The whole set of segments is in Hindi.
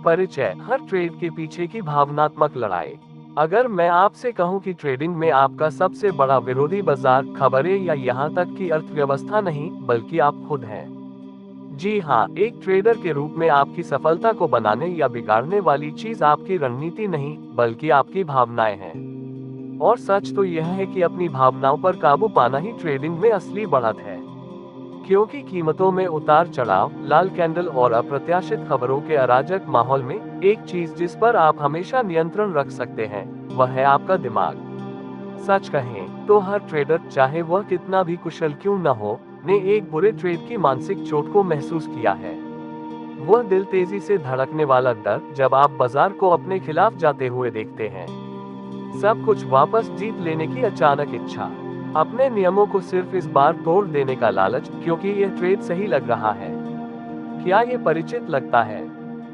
परिचय, हर ट्रेड के पीछे की भावनात्मक लड़ाई। अगर मैं आपसे कहूं कि ट्रेडिंग में आपका सबसे बड़ा विरोधी बाजार, खबरें या यहाँ तक कि अर्थव्यवस्था नहीं बल्कि आप खुद हैं। जी हाँ, एक ट्रेडर के रूप में आपकी सफलता को बनाने या बिगाड़ने वाली चीज आपकी रणनीति नहीं बल्कि आपकी भावनाएं हैं। और सच तो यह है कि अपनी भावनाओं पर काबू पाना ही ट्रेडिंग में असली बढ़त है। क्योंकि कीमतों में उतार चढ़ाव, लाल कैंडल और अप्रत्याशित खबरों के अराजक माहौल में एक चीज जिस पर आप हमेशा नियंत्रण रख सकते हैं, वह है आपका दिमाग। सच कहें तो हर ट्रेडर, चाहे वह कितना भी कुशल क्यों न हो, ने एक बुरे ट्रेड की मानसिक चोट को महसूस किया है। वह दिल तेजी से धड़कने वाला डर जब आप बाजार को अपने खिलाफ जाते हुए देखते हैं। सब कुछ वापस जीत लेने की अचानक इच्छा, अपने नियमों को सिर्फ इस बार तोड़ देने का लालच क्योंकि यह ट्रेड सही लग रहा है। क्या ये परिचित लगता है?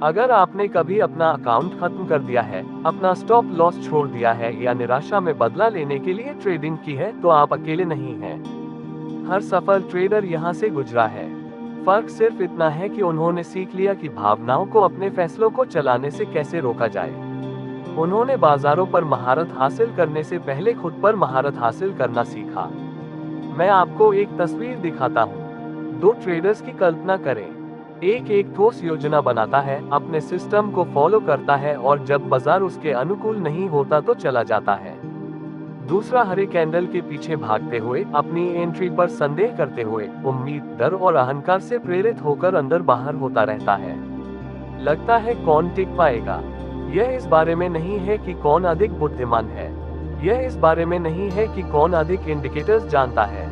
अगर आपने कभी अपना अकाउंट खत्म कर दिया है, अपना स्टॉप लॉस छोड़ दिया है या निराशा में बदला लेने के लिए ट्रेडिंग की है, तो आप अकेले नहीं हैं। हर सफल ट्रेडर यहाँ से गुजरा है। फर्क सिर्फ इतना है कि उन्होंने सीख लिया कि भावनाओं को अपने फैसलों को चलाने से कैसे रोका जाए। उन्होंने बाजारों पर महारत हासिल करने से पहले खुद पर महारत हासिल करना सीखा। मैं आपको एक तस्वीर दिखाता हूँ। दो ट्रेडर्स की कल्पना करें। एक ठोस योजना बनाता है, अपने सिस्टम को फॉलो करता है और जब बाजार उसके अनुकूल नहीं होता तो चला जाता है। दूसरा हरे कैंडल के पीछे भागते हुए, अपनी एंट्री पर संदेह करते हुए, उम्मीद, डर और अहंकार से प्रेरित होकर अंदर बाहर होता रहता है। लगता है कौन टिक पाएगा? यह इस बारे में नहीं है कि कौन अधिक बुद्धिमान है। यह इस बारे में नहीं है कि कौन अधिक इंडिकेटर्स जानता है।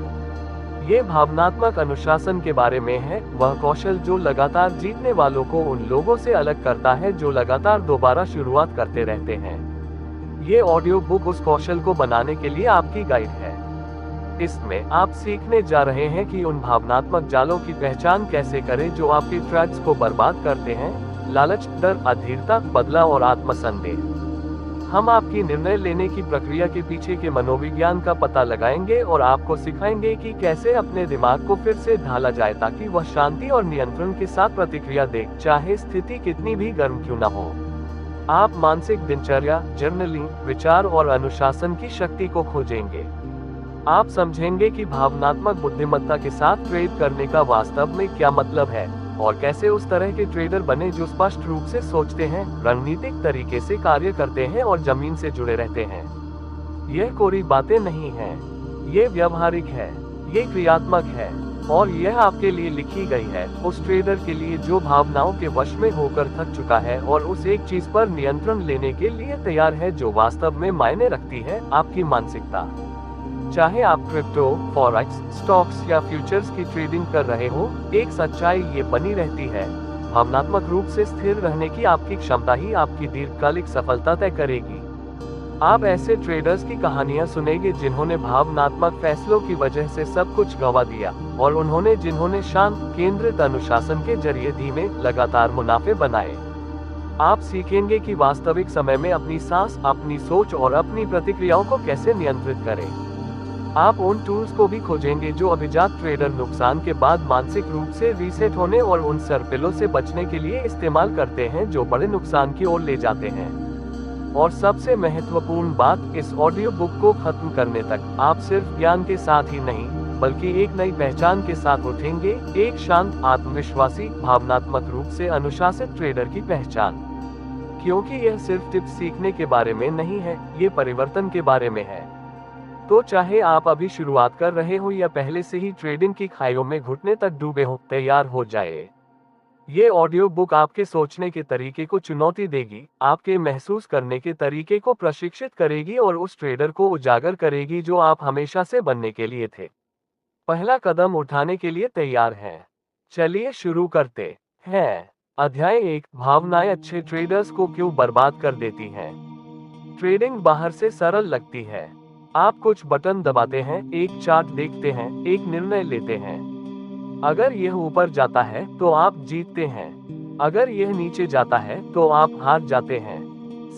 ये भावनात्मक अनुशासन के बारे में है, वह कौशल जो लगातार जीतने वालों को उन लोगों से अलग करता है जो लगातार दोबारा शुरुआत करते रहते हैं। ये ऑडियो बुक उस कौशल को बनाने के लिए आपकी गाइड है। इसमें आप सीखने जा रहे हैं कि उन भावनात्मक जालों की पहचान कैसे करें जो आपके ट्रैक्स को बर्बाद करते हैं: लालच, डर, अधीरता, बदला और आत्मसंदेह। हम आपकी निर्णय लेने की प्रक्रिया के पीछे के मनोविज्ञान का पता लगाएंगे और आपको सिखाएंगे कि कैसे अपने दिमाग को फिर से ढाला जाए ताकि वह शांति और नियंत्रण के साथ प्रतिक्रिया दे, चाहे स्थिति कितनी भी गर्म क्यों न हो। आप मानसिक दिनचर्या, जर्नलिंग, विचार और अनुशासन की शक्ति को खोजेंगे। आप समझेंगे कि भावनात्मक बुद्धिमत्ता के साथ ट्रेड करने का वास्तव में क्या मतलब है और कैसे उस तरह के ट्रेडर बने जो स्पष्ट रूप से सोचते हैं, रणनीतिक तरीके से कार्य करते हैं और जमीन से जुड़े रहते हैं। यह कोरी बातें नहीं हैं, ये व्यावहारिक है, ये क्रियात्मक है और यह आपके लिए लिखी गई है, उस ट्रेडर के लिए जो भावनाओं के वश में होकर थक चुका है और उस एक चीज पर नियंत्रण लेने के लिए तैयार है जो वास्तव में मायने रखती है: आपकी मानसिकता। चाहे आप क्रिप्टो, फॉरेक्स, स्टॉक्स या फ्यूचर्स की ट्रेडिंग कर रहे हो, एक सच्चाई ये बनी रहती है: भावनात्मक रूप से स्थिर रहने की आपकी क्षमता ही आपकी दीर्घकालिक सफलता तय करेगी। आप ऐसे ट्रेडर्स की कहानियां सुनेंगे जिन्होंने भावनात्मक फैसलों की वजह से सब कुछ गंवा दिया और उन्होंने जिन्होंने शांत, केंद्रित अनुशासन के जरिए धीमे, लगातार मुनाफे बनाए। आप सीखेंगे कि वास्तविक समय में अपनी सांस, अपनी सोच और अपनी प्रतिक्रियाओं को कैसे नियंत्रित करें। आप उन टूल्स को भी खोजेंगे जो अभिजात ट्रेडर नुकसान के बाद मानसिक रूप से रीसेट होने और उन सरपिलों से बचने के लिए इस्तेमाल करते हैं जो बड़े नुकसान की ओर ले जाते हैं। और सबसे महत्वपूर्ण बात, इस ऑडियो बुक को खत्म करने तक आप सिर्फ ज्ञान के साथ ही नहीं बल्कि एक नई पहचान के साथ उठेंगे, एक शांत, आत्मविश्वासी, भावनात्मक रूप से अनुशासित ट्रेडर की पहचान। क्योंकि यह सिर्फ टिप्स सीखने के बारे में नहीं है, ये परिवर्तन के बारे में है। तो चाहे आप अभी शुरुआत कर रहे हो या पहले से ही ट्रेडिंग की खाइयों में घुटने तक डूबे हो, तैयार हो जाए। ये ऑडियो बुक आपके सोचने के तरीके को चुनौती देगी, आपके महसूस करने के तरीके को प्रशिक्षित करेगी और उस ट्रेडर को उजागर करेगी जो आप हमेशा से बनने के लिए थे। पहला कदम उठाने के लिए तैयार हैं? चलिए शुरू करते हैं। अध्याय 1: भावनाएं अच्छे ट्रेडर्स को क्यों बर्बाद कर देती हैं। ट्रेडिंग बाहर से सरल लगती है। आप कुछ बटन दबाते हैं, एक चार्ट देखते हैं, एक निर्णय लेते हैं। अगर यह ऊपर जाता है तो आप जीतते हैं, अगर यह नीचे जाता है तो आप हार जाते हैं।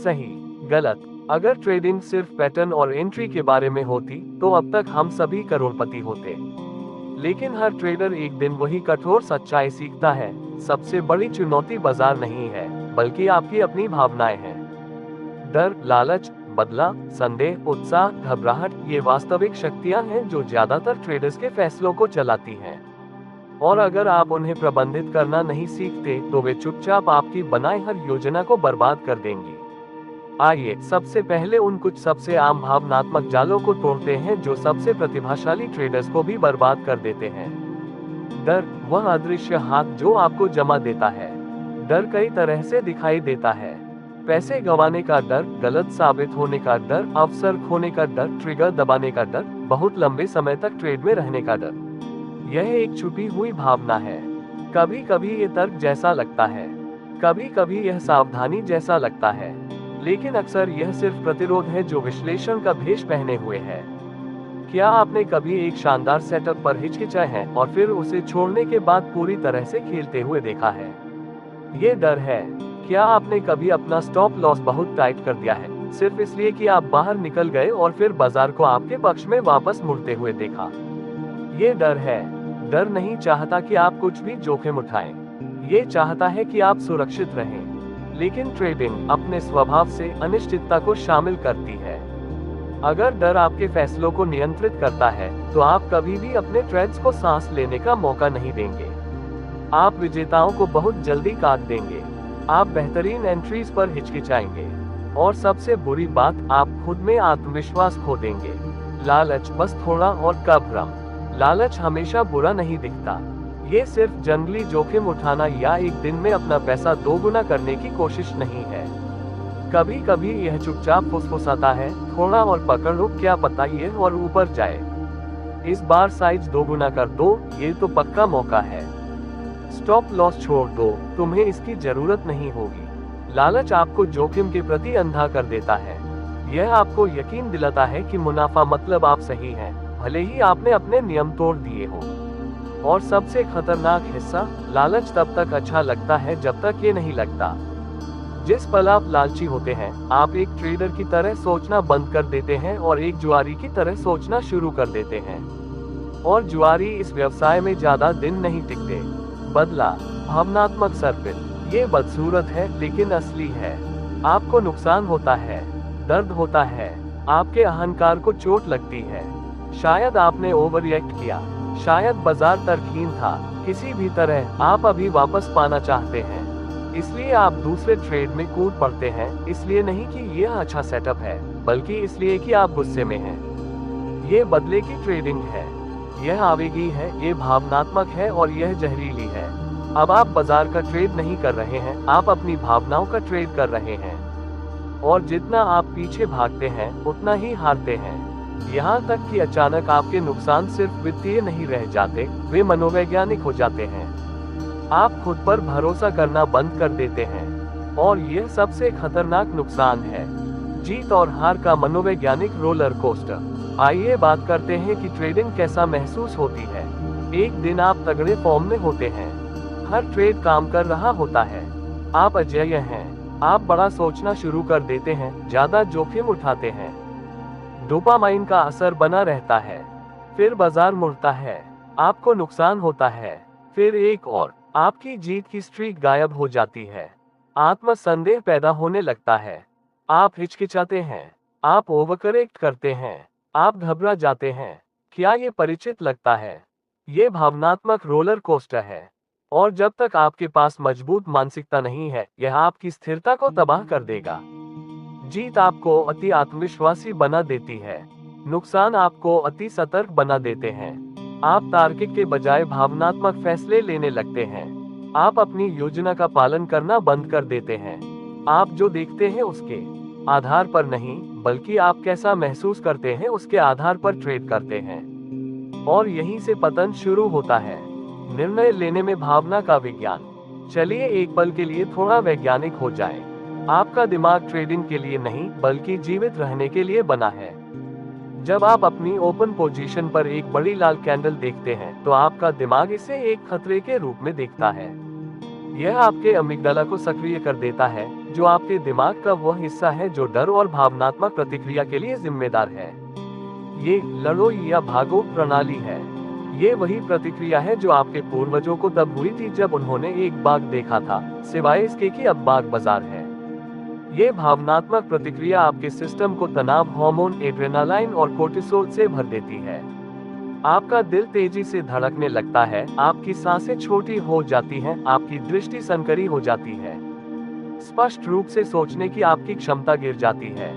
सही, गलत। अगर ट्रेडिंग सिर्फ पैटर्न और एंट्री के बारे में होती तो अब तक हम सभी करोड़पति होते। लेकिन हर ट्रेडर एक दिन वही कठोर सच्चाई सीखता है: सबसे बड़ी चुनौती बाजार नहीं है, बल्कि आपकी अपनी भावनाएं हैं। डर, लालच, बदला, संदेह, उत्साह, घबराहट, ये वास्तविक शक्तियां हैं जो ज्यादातर ट्रेडर्स के फैसलों को चलाती हैं। और अगर आप उन्हें प्रबंधित करना नहीं सीखते तो वे चुपचाप आपकी बनाई हर योजना को बर्बाद कर देंगी। आइए सबसे पहले उन कुछ सबसे आम भावनात्मक जालों को तोड़ते हैं जो सबसे प्रतिभाशाली ट्रेडर्स को भी बर्बाद कर देते हैं। डर, वह अदृश्य हाथ जो आपको जमा देता है। डर कई तरह से दिखाई देता है। पैसे गंवाने का डर, गलत साबित होने का डर, अवसर खोने का डर, ट्रिगर दबाने का डर, बहुत लंबे समय तक ट्रेड में रहने का डर। यह एक छुपी हुई भावना है। कभी कभी ये तर्क जैसा लगता है, कभी कभी यह सावधानी जैसा लगता है, लेकिन अक्सर यह सिर्फ प्रतिरोध है जो विश्लेषण का भेष पहने हुए है। क्या आपने कभी एक शानदार सेटअप पर हिचकिचाए हैं और फिर उसे छोड़ने के बाद पूरी तरह से खेलते हुए देखा है? ये डर है। क्या आपने कभी अपना स्टॉप लॉस बहुत टाइट कर दिया है सिर्फ इसलिए कि आप बाहर निकल गए और फिर बाजार को आपके पक्ष में वापस मुड़ते हुए देखा? ये डर है। डर नहीं चाहता कि आप कुछ भी जोखिम उठाएं। ये चाहता है कि आप सुरक्षित रहें। लेकिन ट्रेडिंग अपने स्वभाव से अनिश्चितता को शामिल करती है। अगर डर आपके फैसलों को नियंत्रित करता है तो आप कभी भी अपने ट्रेड्स को सांस लेने का मौका नहीं देंगे। आप विजेताओं को बहुत जल्दी काट देंगे। आप बेहतरीन एंट्रीज पर हिचकिचाएंगे। और सबसे बुरी बात, आप खुद में आत्मविश्वास खो देंगे। लालच, बस थोड़ा और कब भ्रम। लालच हमेशा बुरा नहीं दिखता। ये सिर्फ जंगली जोखिम उठाना या एक दिन में अपना पैसा दोगुना करने की कोशिश नहीं है। कभी कभी यह चुपचाप फुसफुसाता है, थोड़ा और पकड़ लो, क्या पता ये और ऊपर जाए। इस बार साइज दोगुना कर दो, ये तो पक्का मौका है। स्टॉप लॉस छोड़ दो, तुम्हें इसकी जरूरत नहीं होगी। लालच आपको जोखिम के प्रति अंधा कर देता है। यह आपको यकीन दिलाता है कि मुनाफा मतलब आप सही हैं, भले ही आपने अपने नियम तोड़ दिए हो। और सबसे खतरनाक हिस्सा, लालच तब तक अच्छा लगता है जब तक ये नहीं लगता। जिस पल आप लालची होते हैं, आप एक ट्रेडर की तरह सोचना बंद कर देते हैं और एक जुआरी की तरह सोचना शुरू कर देते हैं। और जुआरी इस व्यवसाय में ज्यादा दिन नहीं टिकते। बदला, भावनात्मक सर्पिल, ये बदसूरत है लेकिन असली है। आपको नुकसान होता है, दर्द होता है, आपके अहंकार को चोट लगती है। शायद आपने ओवररिएक्ट किया, शायद बाजार तर्कहीन था, किसी भी तरह आप अभी वापस पाना चाहते हैं, इसलिए आप दूसरे ट्रेड में कूद पड़ते हैं। इसलिए नहीं कि यह अच्छा सेटअप है, बल्कि इसलिए कि आप गुस्से में हैं। ये बदले की ट्रेडिंग है, यह आवेगी है, ये भावनात्मक है और यह जहरीली है। अब आप बाजार का ट्रेड नहीं कर रहे हैं, आप अपनी भावनाओं का ट्रेड कर रहे हैं। और जितना आप पीछे भागते हैं उतना ही हारते हैं। यहाँ तक कि अचानक आपके नुकसान सिर्फ वित्तीय नहीं रह जाते, वे मनोवैज्ञानिक हो जाते हैं। आप खुद पर भरोसा करना बंद कर देते हैं। और यह सबसे खतरनाक नुकसान है, जीत और हार का मनोवैज्ञानिक रोलर कोस्टर। आइए बात करते हैं कि ट्रेडिंग कैसा महसूस होती है। एक दिन आप तगड़े फॉर्म में होते हैं, हर ट्रेड काम कर रहा होता है, आप अजेय हैं, आप बड़ा सोचना शुरू कर देते हैं, ज्यादा जोखिम उठाते हैं। डोपामाइन का असर बना रहता है। फिर बाजार मुड़ता है, आपको नुकसान होता है, फिर एक और, आपकी जीत की स्ट्रीक गायब हो जाती है। आत्मसंदेह पैदा होने लगता है, आप हिचकिचाते हैं, आप ओवरकरेक्ट करते हैं, आप घबरा जाते हैं। क्या ये परिचित लगता है? ये भावनात्मक रोलर कोस्टर है। और जब तक आपके पास मजबूत मानसिकता नहीं है, यह आपकी स्थिरता को तबाह कर देगा। जीत आपको अति आत्मविश्वासी बना देती है, नुकसान आपको अति सतर्क बना देते हैं। आप तार्किक के बजाय भावनात्मक फैसले लेने लगते हैं। आप अपनी योजना का पालन करना बंद कर देते हैं। आप जो देखते हैं उसके आधार पर नहीं, बल्कि आप कैसा महसूस करते हैं उसके आधार पर ट्रेड करते हैं। और यहीं से पतन शुरू होता है। निर्णय लेने में भावना का विज्ञान। चलिए एक पल के लिए थोड़ा वैज्ञानिक हो जाएं। आपका दिमाग ट्रेडिंग के लिए नहीं, बल्कि जीवित रहने के लिए बना है। जब आप अपनी ओपन पोजीशन पर एक बड़ी लाल कैंडल देखते हैं तो आपका दिमाग इसे एक खतरे के रूप में देखता है। यह आपके अमिगडाला को सक्रिय कर देता है, जो आपके दिमाग का वह हिस्सा है जो डर और भावनात्मक प्रतिक्रिया के लिए जिम्मेदार है। ये लड़ो या भागो प्रणाली है। ये वही प्रतिक्रिया है जो आपके पूर्वजों को तब हुई थी जब उन्होंने एक बाघ देखा था, सिवाय इसके कि अब बाघ बाजार है। ये भावनात्मक प्रतिक्रिया आपके सिस्टम को तनाव हार्मोन एड्रेनालाइन और कोर्टिसोल से भर देती है। आपका दिल तेजी से धड़कने लगता है, आपकी सांसें छोटी हो जाती हैं, आपकी दृष्टि संकरी हो जाती है। स्पष्ट रूप से सोचने की आपकी क्षमता गिर जाती है।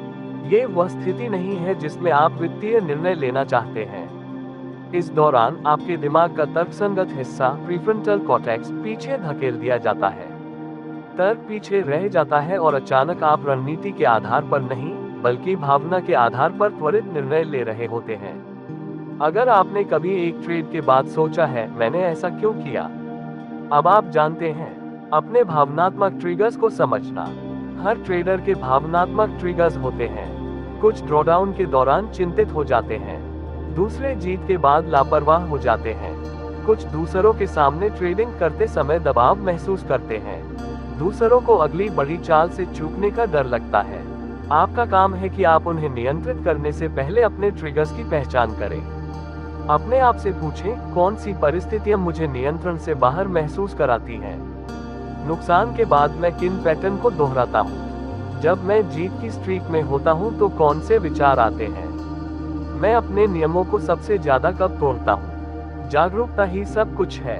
ये वह स्थिति नहीं है जिसमें आप वित्तीय निर्णय लेना चाहते हैं। इस दौरान आपके दिमाग का तर्कसंगत हिस्सा प्रीफ्रंटल कॉर्टेक्स पीछे धकेल दिया जाता है। तर्क पीछे रह जाता है और अचानक आप रणनीति के आधार पर नहीं, बल्कि भावना के आधार पर त्वरित निर्णय ले रहे होते हैं। अगर आपने कभी एक ट्रेड के बाद सोचा है, मैंने ऐसा क्यों किया, अब आप जानते हैं। अपने भावनात्मक ट्रिगर्स को समझना। हर ट्रेडर के भावनात्मक ट्रिगर्स होते हैं। कुछ ड्रॉडाउन के दौरान चिंतित हो जाते हैं, दूसरे जीत के बाद लापरवाह हो जाते हैं, कुछ दूसरों के सामने ट्रेडिंग करते समय दबाव महसूस करते हैं, दूसरों को अगली बड़ी चाल से चूकने का डर लगता है। आपका काम है कि आप उन्हें नियंत्रित करने से पहले अपने ट्रिगर्स की पहचान करें। अपने आप से पूछें, कौन सी परिस्थितियां मुझे नियंत्रण से बाहर महसूस कराती हैं? नुकसान के बाद मैं किन पैटर्न को दोहराता हूँ? जब मैं जीत की स्ट्रीक में होता हूँ तो कौन से विचार आते हैं? मैं अपने नियमों को सबसे ज्यादा कब तोड़ता हूँ? जागरूकता ही सब कुछ है।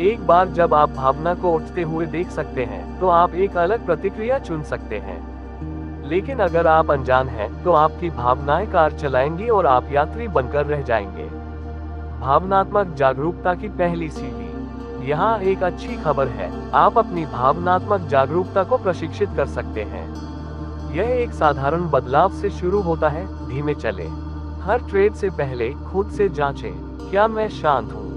एक बार जब आप भावना को उठते हुए देख सकते हैं, तो आप एक अलग प्रतिक्रिया चुन सकते हैं। लेकिन अगर आप अनजान हैं, तो आपकी भावनाएं कार चलाएंगी और आप यात्री बनकर रह जाएंगे। भावनात्मक जागरूकता की पहली सीढ़ी। यहाँ एक अच्छी खबर है, आप अपनी भावनात्मक जागरूकता को प्रशिक्षित कर सकते हैं। यह एक साधारण बदलाव से शुरू होता है, धीमे चले। हर ट्रेड से पहले खुद से जांचें, क्या मैं शांत हूँ?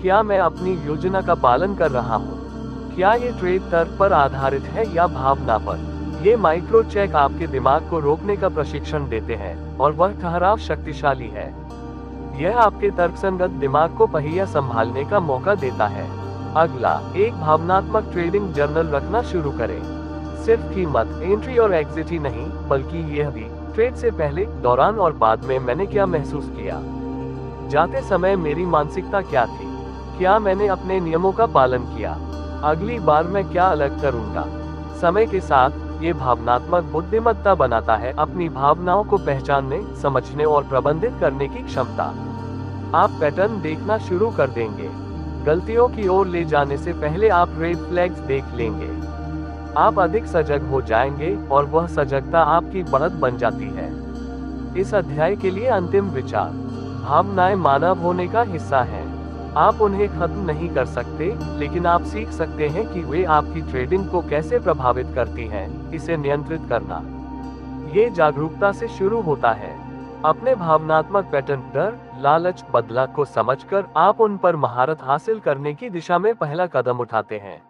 क्या मैं अपनी योजना का पालन कर रहा हूँ? क्या ये ट्रेड तर्क पर आधारित है या भावना पर? ये माइक्रो चेक आपके दिमाग को रोकने का प्रशिक्षण देते हैं, और वह ठहराव शक्तिशाली है। यह आपके तर्कसंगत दिमाग को पहिया संभालने का मौका देता है। अगला, एक भावनात्मक ट्रेडिंग जर्नल रखना शुरू करें। सिर्फ कीमत, एंट्री और एग्जिट ही नहीं, बल्कि यह भी, ट्रेड से पहले, दौरान और बाद में मैंने क्या महसूस किया। जाते समय मेरी मानसिकता क्या थी? क्या मैंने अपने नियमों का पालन किया? अगली बार मैं क्या अलग करूंगा? समय के साथ ये भावनात्मक बुद्धिमत्ता बनाता है अपनी भावनाओं को पहचानने, समझने और प्रबंधित करने की क्षमता। आप पैटर्न देखना शुरू कर देंगे। गलतियों की ओर ले जाने से पहले आप रेड फ्लैग्स देख लेंगे। आप अधिक सजग हो जाएंगे और वह सजगता आपकी बढ़त बन जाती है। इस अध्याय के लिए अंतिम विचार। भावनाएं मानव होने का हिस्सा हैं। आप उन्हें खत्म नहीं कर सकते, लेकिन आप सीख सकते हैं कि वे आपकी ट्रेडिंग को कैसे प्रभावित करती हैं। इसे नियंत्रित करना, ये जागरूकता से शुरू होता है। अपने भावनात्मक पैटर्न, डर, लालच, बदला को समझकर आप उन पर महारत हासिल करने की दिशा में पहला कदम उठाते हैं।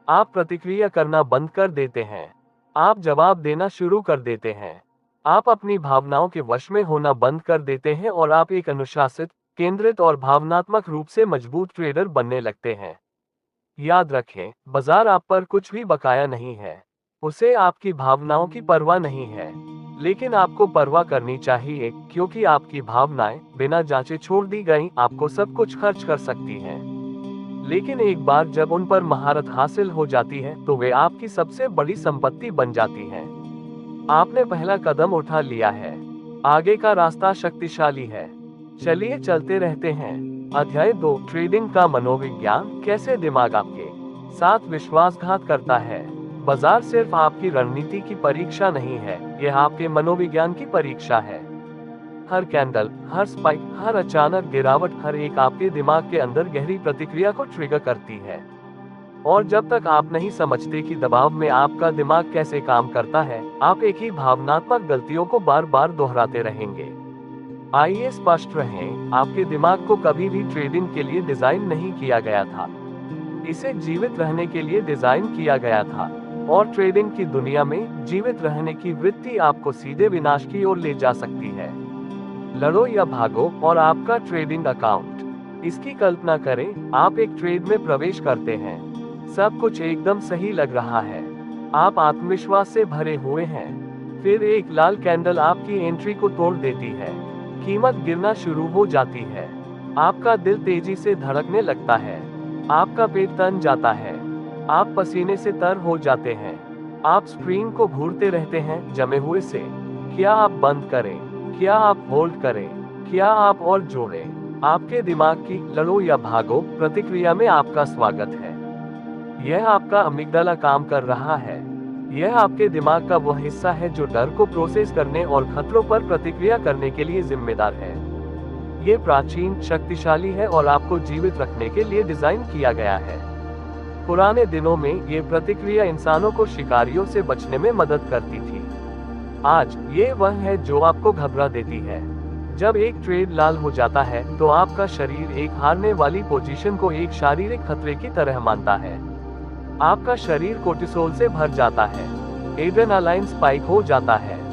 आप प्रतिक्रिया करना बंद कर देते हैं। आप जवाब देना शुरू कर देते हैं। आप अपनी भावनाओं के वश में होना बंद कर देते हैं और आप एक अनुशासित, केंद्रित और भावनात्मक रूप से मजबूत ट्रेडर बनने लगते हैं। याद रखें, बाजार आप पर कुछ भी बकाया नहीं है। उसे आपकी भावनाओं की परवाह नहीं है, लेकिन आपको परवाह करनी चाहिए, क्योंकि आपकी भावनाएं बिना जांचे छोड़ दी गई आपको सब कुछ खर्च कर सकती हैं। लेकिन एक बार जब उन पर महारत हासिल हो जाती है, तो वे आपकी सबसे बड़ी संपत्ति बन जाती हैं। आपने पहला कदम उठा लिया है। आगे का रास्ता शक्तिशाली है। चलिए चलते रहते हैं। अध्याय 2, ट्रेडिंग का मनोविज्ञान, कैसे दिमाग आपके साथ विश्वासघात करता है। बाजार सिर्फ आपकी रणनीति की परीक्षा नहीं है, यह आपके मनोविज्ञान की परीक्षा है। हर कैंडल, हर स्पाइक, हर अचानक गिरावट, हर एक आपके दिमाग के अंदर गहरी प्रतिक्रिया को ट्रिगर करती है। और जब तक आप नहीं समझते कि दबाव में आपका दिमाग कैसे काम करता है, आप एक ही भावनात्मक गलतियों को बार बार दोहराते रहेंगे। आइए स्पष्ट रहें, आपके दिमाग को कभी भी ट्रेडिंग के लिए डिजाइन नहीं किया गया था। इसे जीवित रहने के लिए डिजाइन किया गया था, और ट्रेडिंग की दुनिया में जीवित रहने की वृत्ति आपको सीधे विनाश की ओर ले जा सकती है। लड़ो या भागो और आपका ट्रेडिंग अकाउंट। इसकी कल्पना करें, आप एक ट्रेड में प्रवेश करते हैं। सब कुछ एकदम सही लग रहा है। आप आत्मविश्वास से भरे हुए हैं। फिर एक लाल कैंडल आपकी एंट्री को तोड़ देती है। कीमत गिरना शुरू हो जाती है। आपका दिल तेजी से धड़कने लगता है, आपका पेट तन जाता है, आप पसीने से तर हो जाते हैं, आप स्क्रीन को घूरते रहते हैं जमे हुए से। क्या आप बंद करें, क्या आप होल्ड करें, क्या आप और जोड़ें? आपके दिमाग की लड़ो या भागो प्रतिक्रिया में आपका स्वागत है। यह आपका अमिगडाला काम कर रहा है। यह आपके दिमाग का वह हिस्सा है जो डर को प्रोसेस करने और खतरों पर प्रतिक्रिया करने के लिए जिम्मेदार है। ये प्राचीन, शक्तिशाली है और आपको जीवित रखने के लिए डिजाइन किया गया है। पुराने दिनों में ये प्रतिक्रिया इंसानों को शिकारियों से बचने में मदद करती थी। आज ये वह है जो आपको घबरा देती है। जब एक ट्रेड लाल हो जाता है तो आपका शरीर एक हारने वाली पोजीशन को एक शारीरिक खतरे की तरह मानता है। आपका शरीर कोर्टिसोल से भर जाता है, एड्रेनालाइन स्पाइक हो जाता है,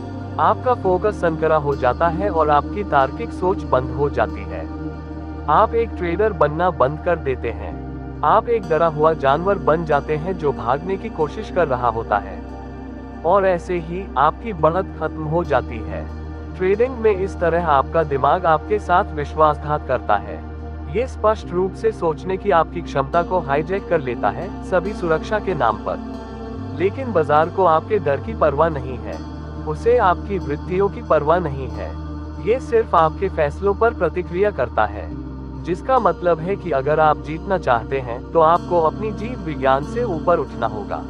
आपका फोकस संकरा हो जाता है और आपकी तार्किक सोच बंद हो जाती है। आप एक ट्रेडर बनना बंद कर देते हैं। आप एक डरा हुआ जानवर बन जाते हैं जो भागने की कोशिश कर रहा होता है। और ऐसे ही आपकी बढ़त खत्म हो जाती है। ट्रेडिंग में इस तरह आपका दिमाग आपके साथ विश्वासघात करता है। ये स्पष्ट रूप से सोचने की आपकी क्षमता को हाईजैक कर लेता है, सभी सुरक्षा के नाम पर। लेकिन बाजार को आपके डर की परवाह नहीं है, उसे आपकी वृत्तियों की परवाह नहीं है। ये सिर्फ आपके फैसलों पर प्रतिक्रिया करता है, जिसका मतलब है कि अगर आप जीतना चाहते हैं तो आपको अपनी जीव विज्ञान से ऊपर उठना होगा।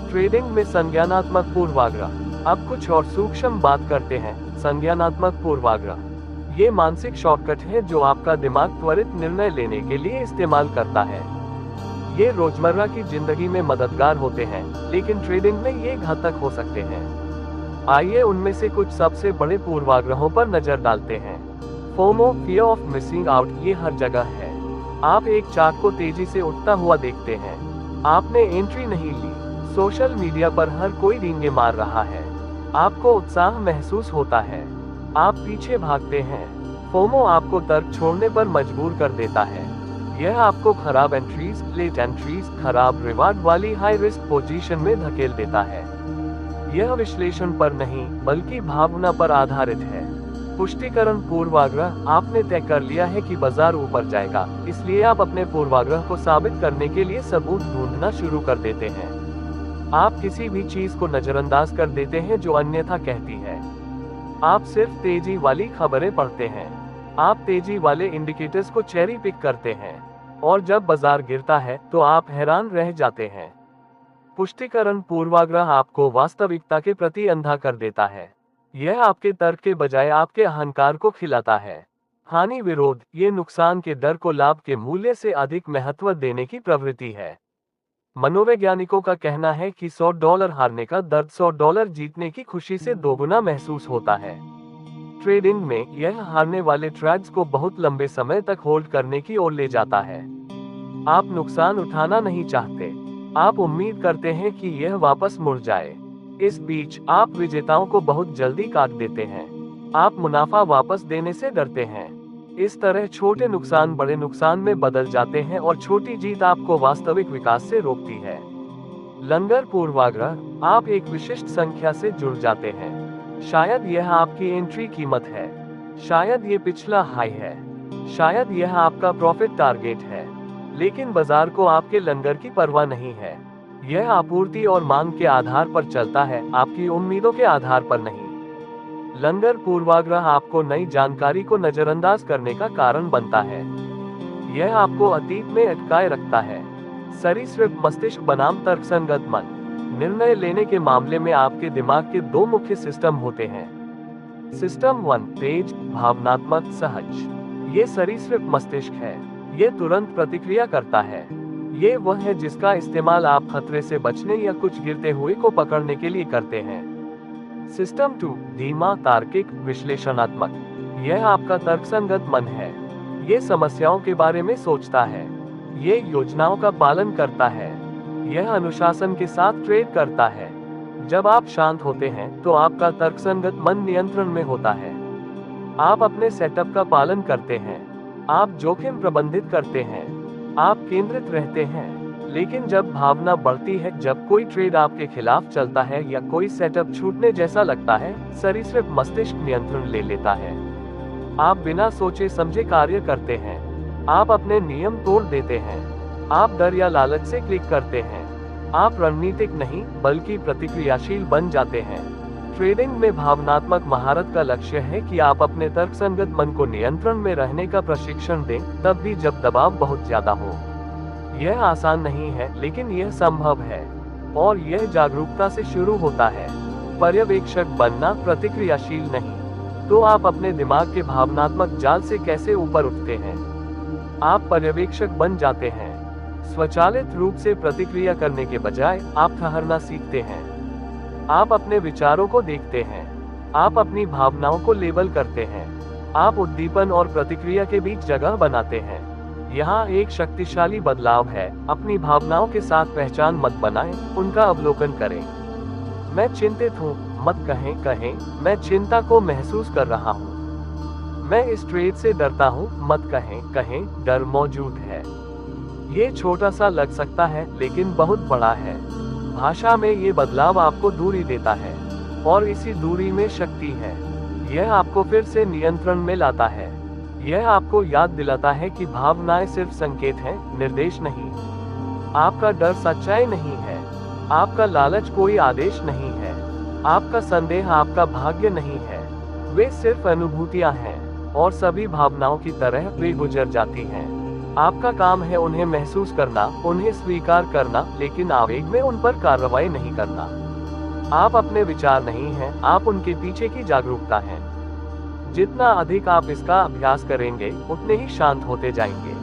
ट्रेडिंग में संज्ञानात्मक पूर्वाग्रह। अब कुछ और सूक्ष्म बात करते हैं। संज्ञानात्मक पूर्वाग्रह ये मानसिक शॉर्टकट है जो आपका दिमाग त्वरित निर्णय लेने के लिए इस्तेमाल करता है। ये रोजमर्रा की जिंदगी में मददगार होते हैं, लेकिन ट्रेडिंग में ये घातक हो सकते हैं। आइए उनमें से कुछ सबसे बड़े पूर्वाग्रहों पर नजर डालते हैं। FOMO, fear of missing out, ये हर जगह है। आप एक चार्ट को तेजी से उठता हुआ देखते हैं, आपने एंट्री नहीं ली। सोशल मीडिया पर हर कोई डींगे मार रहा है, आपको उत्साह महसूस होता है, आप पीछे भागते हैं। फोमो आपको तर्क छोड़ने पर मजबूर कर देता है। यह आपको खराब एंट्रीज, लेट एंट्रीज, खराब रिवार्ड वाली हाई रिस्क पोजीशन में धकेल देता है। यह विश्लेषण पर नहीं बल्कि भावना पर आधारित है। पुष्टिकरण पूर्वाग्रह। आपने तय कर लिया है कि बाजार ऊपर जाएगा, इसलिए आप अपने पूर्वाग्रह को साबित करने के लिए सबूत ढूंढना शुरू कर देते हैं। आप किसी भी चीज को नजरअंदाज कर देते हैं जो अन्यथा कहती है। आप सिर्फ तेजी वाली खबरें पढ़ते हैं, आप तेजी वाले इंडिकेटर्स को चेरी पिक करते हैं, और जब बाजार गिरता है तो आप हैरान रह जाते हैं। पुष्टिकरण पूर्वाग्रह आपको वास्तविकता के प्रति अंधा कर देता है। यह आपके तर्क के बजाय आपके अहंकार को खिलाता है। हानि विरोध। ये नुकसान के डर को लाभ के मूल्य से अधिक महत्व देने की प्रवृत्ति है। मनोवैज्ञानिकों का कहना है कि $100 हारने का दर्द $100 जीतने की खुशी से दोगुना महसूस होता है। ट्रेडिंग में यह हारने वाले ट्रेड्स को बहुत लंबे समय तक होल्ड करने की ओर ले जाता है। आप नुकसान उठाना नहीं चाहते, आप उम्मीद करते हैं कि यह वापस मुड़ जाए। इस बीच आप विजेताओं को बहुत जल्दी काट देते हैं, आप मुनाफा वापस देने से डरते हैं। इस तरह छोटे नुकसान बड़े नुकसान में बदल जाते हैं और छोटी जीत आपको वास्तविक विकास से रोकती है। लंगर पूर्वाग्रह। आप एक विशिष्ट संख्या से जुड़ जाते हैं। शायद यह आपकी एंट्री कीमत है, शायद ये पिछला हाई है, शायद यह आपका प्रॉफिट टारगेट है, लेकिन बाजार को आपके लंगर की परवाह नहीं है। यह आपूर्ति और मांग के आधार पर चलता है, आपकी उम्मीदों के आधार पर नहीं। लंगर पूर्वाग्रह आपको नई जानकारी को नजरअंदाज करने का कारण बनता है। यह आपको अतीत में अटकाए रखता है। सरीसृप मस्तिष्क बनाम तर्कसंगत मन। निर्णय लेने के मामले में आपके दिमाग के दो मुख्य सिस्टम होते हैं। सिस्टम 1 तेज, भावनात्मक, सहज। ये सरीसृप मस्तिष्क है, ये तुरंत प्रतिक्रिया करता है। ये वह है जिसका इस्तेमाल आप खतरे से बचने या कुछ गिरते हुए को पकड़ने के लिए करते हैं। सिस्टम 2 धीमा, तार्किक, विश्लेषणात्मक। यह आपका तर्कसंगत मन है। ये समस्याओं के बारे में सोचता है, ये योजनाओं का पालन करता है, यह अनुशासन के साथ ट्रेड करता है। जब आप शांत होते हैं तो आपका तर्कसंगत मन नियंत्रण में होता है। आप अपने सेटअप का पालन करते हैं, आप जोखिम प्रबंधित करते हैं, आप केंद्रित रहते हैं। लेकिन जब भावना बढ़ती है, जब कोई ट्रेड आपके खिलाफ चलता है या कोई सेटअप छूटने जैसा लगता है, सरीसृप मस्तिष्क नियंत्रण ले लेता है। आप बिना सोचे समझे कार्य करते हैं। आप अपने नियम तोड़ देते हैं। आप डर या लालच से क्लिक करते हैं। आप रणनीतिक नहीं बल्कि प्रतिक्रियाशील बन जाते हैं। ट्रेडिंग में भावनात्मक महारत का लक्ष्य है कि आप अपने तर्कसंगत मन को नियंत्रण में रहने का प्रशिक्षण दें, तब भी जब दबाव बहुत ज्यादा हो। यह आसान नहीं है, लेकिन यह संभव है, और यह जागरूकता से शुरू होता है। पर्यवेक्षक बनना, प्रतिक्रियाशील नहीं। तो आप अपने दिमाग के भावनात्मक जाल से कैसे ऊपर उठते हैं? आप पर्यवेक्षक बन जाते हैं। स्वचालित रूप से प्रतिक्रिया करने के बजाय आप ठहरना सीखते हैं। आप अपने विचारों को देखते हैं। आप अपनी भावनाओं को लेबल करते हैं। आप उद्दीपन और प्रतिक्रिया के बीच जगह बनाते हैं। यहाँ एक शक्तिशाली बदलाव है। अपनी भावनाओं के साथ पहचान मत बनाएं, उनका अवलोकन करें। मैं चिंतित हूँ मत कहें, मैं चिंता को महसूस कर रहा हूँ। मैं इस ट्रेड से डरता हूँ मत कहें, डर मौजूद है। ये छोटा सा लग सकता है, लेकिन बहुत बड़ा है। भाषा में ये बदलाव आपको दूरी देता है, और इसी दूरी में शक्ति है। यह आपको फिर से नियंत्रण में लाता है। यह आपको याद दिलाता है कि भावनाएं सिर्फ संकेत हैं, निर्देश नहीं। आपका डर सच्चाई नहीं है। आपका लालच कोई आदेश नहीं है। आपका संदेह आपका भाग्य नहीं है। वे सिर्फ अनुभूतियां हैं, और सभी भावनाओं की तरह वे गुजर जाती हैं। आपका काम है उन्हें महसूस करना, उन्हें स्वीकार करना, लेकिन आवेग में उन पर कार्रवाई नहीं करना। आप अपने विचार नहीं हैं, आप उनके पीछे की जागरूकता हैं। जितना अधिक आप इसका अभ्यास करेंगे, उतने ही शांत होते जाएंगे,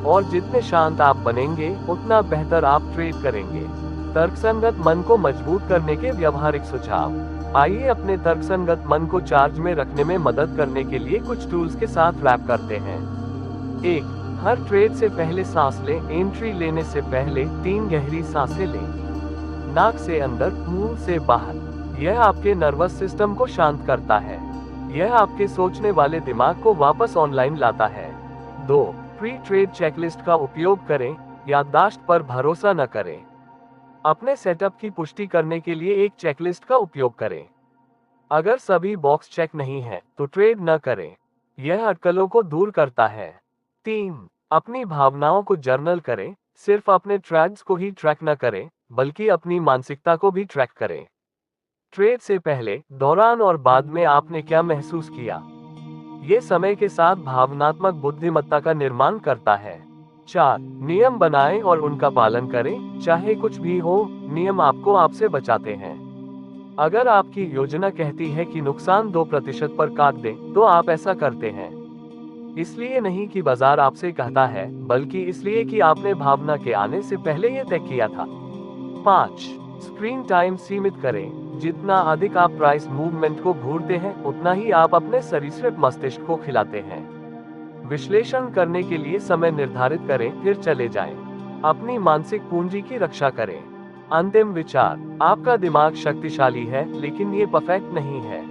और जितने शांत आप बनेंगे, उतना बेहतर आप ट्रेड करेंगे। तर्कसंगत मन को मजबूत करने के व्यवहारिक सुझाव। आइए अपने तर्कसंगत मन को चार्ज में रखने में मदद करने के लिए कुछ टूल्स के साथ रैप करते हैं। 1. हर ट्रेड से पहले सांस लें। एंट्री लेने से पहले 3 गहरी सांसें लें, नाक से अंदर, मुंह से बाहर। यह आपके नर्वस सिस्टम को शांत करता है। यह आपके सोचने वाले दिमाग को वापस ऑनलाइन लाता है। 2. प्री ट्रेड चेकलिस्ट का उपयोग करें। याददाश्त पर भरोसा न करें। अपने सेटअप की पुष्टि करने के लिए एक चेकलिस्ट का उपयोग करें। अगर सभी बॉक्स चेक नहीं है, तो ट्रेड न करें। यह अटकलों को दूर करता है। 3. अपनी भावनाओं को जर्नल करें। सिर्फ अपने ट्रेड्स को ही ट्रैक न करें, बल्कि अपनी मानसिकता को भी ट्रैक करें। ट्रेड से पहले, दौरान और बाद में आपने क्या महसूस किया। ये समय के साथ भावनात्मक बुद्धिमत्ता का निर्माण करता है। 4. नियम बनाएं और उनका पालन करें। चाहे कुछ भी हो, नियम आपको आपसे बचाते हैं। अगर आपकी योजना कहती है कि नुकसान 2% पर काट दें, तो आप ऐसा करते हैं। इसलिए नहीं कि बाजार आपसे कहता है, बल्कि इसलिए कि आपने भावना के आने से पहले ये तय किया था। 5. स्क्रीन टाइम सीमित करें। जितना अधिक आप प्राइस मूवमेंट को घूरते हैं, उतना ही आप अपने सरीसृप मस्तिष्क को खिलाते हैं। विश्लेषण करने के लिए समय निर्धारित करें, फिर चले जाएं। अपनी मानसिक पूंजी की रक्षा करें। अंतिम विचार, आपका दिमाग शक्तिशाली है, लेकिन ये परफेक्ट नहीं है।